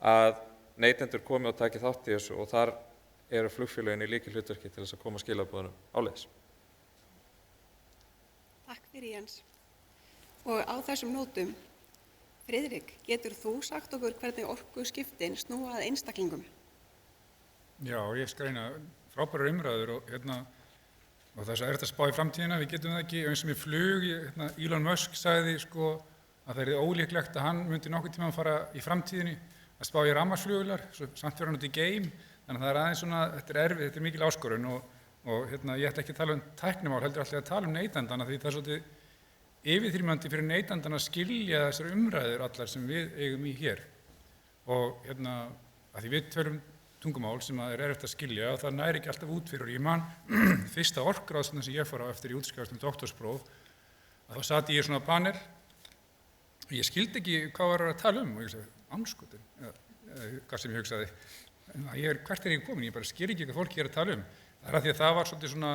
að neytendur komi og taki þátt í þessu og þar eru flugfélögin í lykilhlutverki til þess að koma skilaboðunum áleiðis. Takk fyrir Jens. Og á þessum nótum, Friðrik, getur þú sagt okkur hvernig orkuskiptin snúa að einstaklingum? Já, ég skal reyna frábærar umræður og þess að þetta spá í framtíðina, við getum það ekki, eins og með flug, Elon Musk sagði að það ólíklegt að hann myndi nokkuð tíma að fara í framtíðinni að spá í rafmagnsflugvélar, samt fyrir hann út í geim, þannig að það aðeins svona, þetta erfið, þetta mikil áskorun og ég ætla ekki að tala tæknimál, heldur alltaf að tala neytendana því það svolítið yfirþyrmandi fyrir neytendana að skilja þessar umræður allar sem við eigum í hér og að því við tölum tungumál sem erfitt að skilja og það næri ekki alltaf út fyrir og ég man fyrsta orkuráðstefna sem ég fór á eftir í útskrifast með doktorspróf að þá sat ég í svona panel og ég skildi ekki hvað var að tala og ég sagði, andskotin, hvað sem ég hugsaði, hvert ég komin, ég bara skil ekki hvað fólki að tala það að því að það var svolítið svona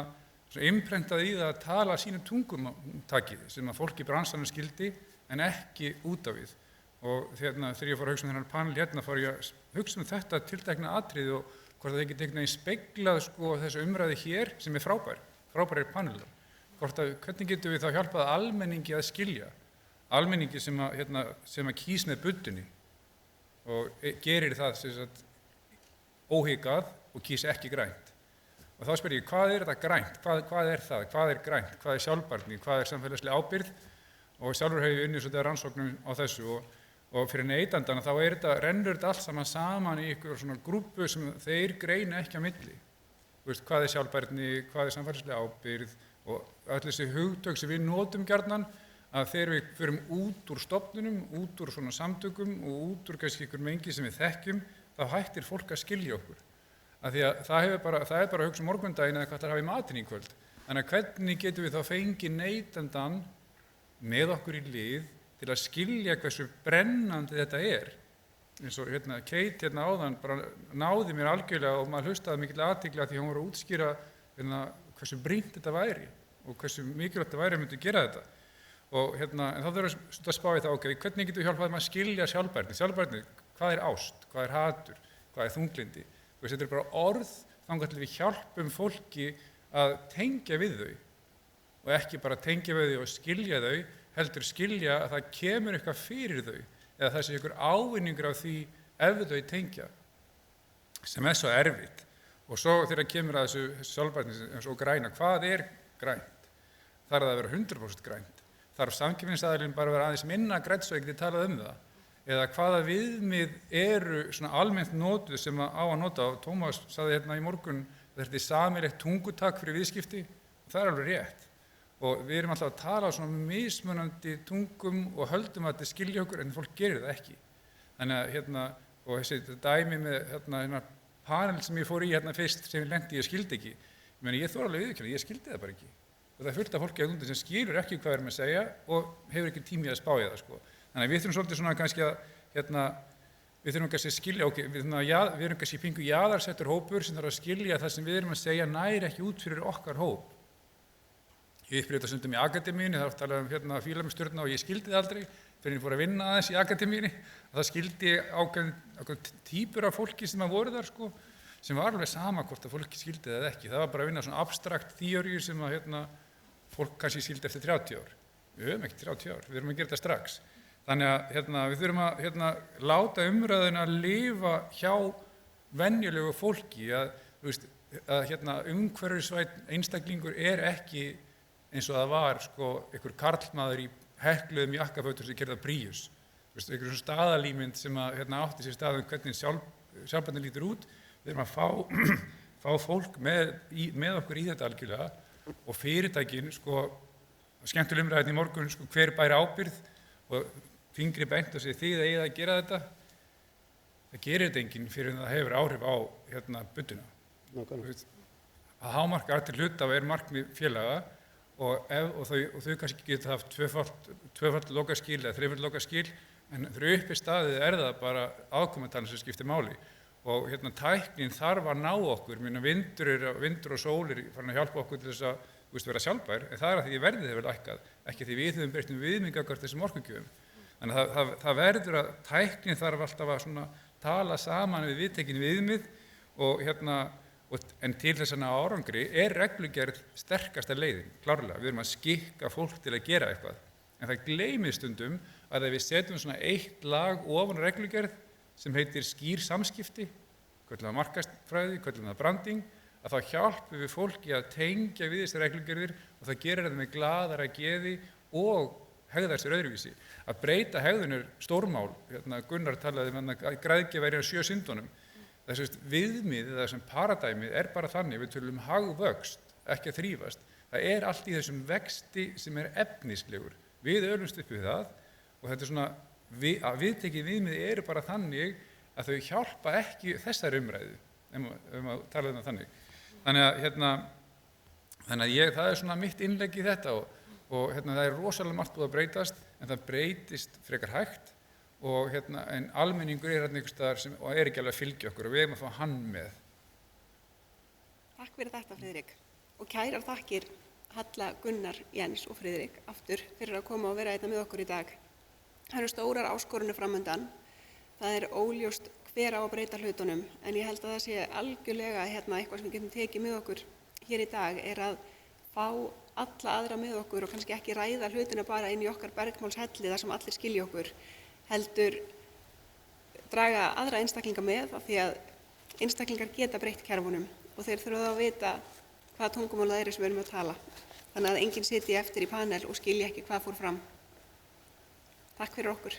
imprentað í það að tala sínum tungumtaki sem að fólki í bransanum skildi en ekki út af við og þegar ég fór að hugsa þennan panel fór ég að hugsa þetta tiltekna atriði og hvort það ekki tekna í speglað þessu umræði hér sem frábærir panelar, hvernig getum við þá hjálpað almenningi að skilja almenningi sem að kýs með buddunni og gerir það óhikað og kýs ekki grænt. Og þá spyr ég, hvað þetta grænt? Hvað það? Hvað grænt? Hvað sjálfbærni? Hvað samfélagsleg ábyrgð? Og sjálfur hef ég unnið svolítið rannsóknum á þessu og fyrir neytandana þá rennur þetta allt saman í ykkur svona grúppu sem þeir greina ekki á milli. Hvað sjálfbærni? Hvað samfélagsleg ábyrgð? Og öll þessi hugtök sem við notum gjarnan að þegar við förum út úr stofnunum, út úr svona samtökum og út úr kannski ykkur mengi sem við þekkjum, þá hættir fólk að skilja okkur. Af því að það er bara að hugsa morgundaginn eða hvað það hafa í matinn í kvöld. Þannig að hvernig getum við þá fengið neytendan með okkur í lið til að skilja hversu brennandi þetta er. Eins og Kate áðan bara náði mér algjörlega og maður hlustaði mikill athygli af því hún var að útskýra hversu brýnt þetta væri og hversu mikilvægt þetta væri að myndi gera þetta. En þá þurfum við að spá í það, hvernig getum við hjálpað að skilja sjálfbærni, hvað er ást, hvað er hatur, hvað er þunglindi. Þetta er bara orð þangað til við hjálpum fólki að tengja við þau og ekki bara tengja við þau og skilja þau, heldur skilja að það kemur eitthvað fyrir þau eða það sé einhver ávinningur af því ef þau tengja, sem svo erfitt. Og svo þegar kemur að þessu sjálfbærni eins og græna, hvað er grænt? Þarf það að vera 100% grænt? Þarf samkeppnisaðilinn bara að vera aðeins minna grænt svo ég geti talað það? Eða hvaða viðmið eru svona almennt notuð sem á að nota og Tómas sagði í morgun þetta er sameiginlegt tungutak fyrir viðskipti og það er alveg rétt og við erum alltaf að tala svona mismunandi tungum og höldum að þetta skilja okkur en fólk gerir það ekki Þannig að og þessi dæmi með panel sem ég fór í fyrst sem ég lenti, ég skildi ekki. Ég þori alveg viðurkenna, ég skildi það bara ekki. Og það er fullt af fólki að undan sem skilur ekki hvað við erum að segja og hefur ekki tími að spá í það, sko. Þannig að við þurfum svolítið svona kannski að, við þurfum kannski að skilja, við erum kannski pingu jaðarsettur hópur sem þarf að skilja það sem við erum að segja næri ekki út fyrir okkar hóp. Ég upplifði þetta stundum í akademíunni, það var að tala fílamisturna og ég skildi það aldrei fyrir ég fór að vinna aðeins í akademíunni. Það skildi ákveðin típur af fólki sem voru þar, sko, sem var alveg sama hvort að fólki skildi það eða ekki. Það var bara að vinna svona abstrakt þýjóriur sem að fólk kannski skildi eftir 30 ár. Við höfum ekki 30 ár, við erum að gera þetta strax. Þannig að við þurfum að láta umræðuna að lifa hjá venjulegu fólki, að umhverfisvænn einstaklingur er ekki eins og það var, sko, einhver karlmaður í hekluðum jakkafötum sem gerða Príus. Einhver svona staðalímynd sem átti sér stað hvernig sjálfbærni lítur út. Við erum að fá fólk með okkur í þetta algjörlega og fyrirtækin, sko, skemmtileg umræðin í morgun, sko, hver bæri ábyrgð og fingri bent og segir þið eigið að gera þetta. Það gerir þetta enginn fyrir en það hefur áhrif á budduna. Að hámarka til hluta er markmið félaga og þau kannski geta haft tvöfalt lokaskil eða þrefalt lokaskil, en fyrir uppi staðið það bara afkomendatalinn sem skiptir máli. Og tæknin þarf að ná okkur, vindur og sól farin að hjálpa okkur til þess að vera sjálfbær, en það að því verðið hefur lækkað, ekki því við höfum breytt viðmið gagnvart þessum orkugjöfum. Þannig að það verður að tæknin þarf alltaf að tala saman við viðtekin viðmið en til þess að ná árangri reglugerð sterkasta leiðin, klárlega. Við erum að skikka fólk til að gera eitthvað, en það gleymist stundum að ef við setjum svona eitt lag ofan reglugerð sem heitir skýr samskipti, köllum það markaðsfræði, köllum það branding, að þá hjálpum við fólki að tengja við þessar reglugerðir og það gerir þetta með glaðara geði og hegðar sér öðruvísi. Að breyta hegðun stórmál, Gunnar talaði að græðgi væri 7 syndunum. Þessi viðmið eða þessum paradæmið bara þannig, við tölum hagvöxt, ekki að þrífast. Það allt í þessum vexti sem efnislegur. Við ölumst upp við það og þetta svona að viðtekið viðmið bara þannig að þau hjálpa ekki þessar umræðu, að tala það þannig. Þannig að það svona mitt innlegg í þetta og það rosalega margt búið að breytast, en það breytist frekar hægt og en almenningur einhvers staðar sem ekki alveg að fylgja okkur og við að fá hann með. Takk fyrir þetta, Friðrik. Og kærar þakkir Halla, Gunnar, Jens og Friðrik aftur fyrir að koma og vera með okkur í dag. Það eru stórar áskorunir framundan. Það óljóst hver á að breyta hlutunum, en ég held að það sé algjörlega eitthvað sem við getum tekið með okkur hér í dag að fá alla aðra með okkur og kannski ekki ræða hlutina bara inn í okkar bergmálshelli þar sem allir skilja okkur, heldur draga aðra einstaklinga með af því að einstaklingar geta breytt kerfunum og þeir þurfa að vita hvaða tungumál það sem við erum að tala. Þannig að enginn sitji eftir í panel og skilji ekki hvað fór fram. Takk fyrir okkur.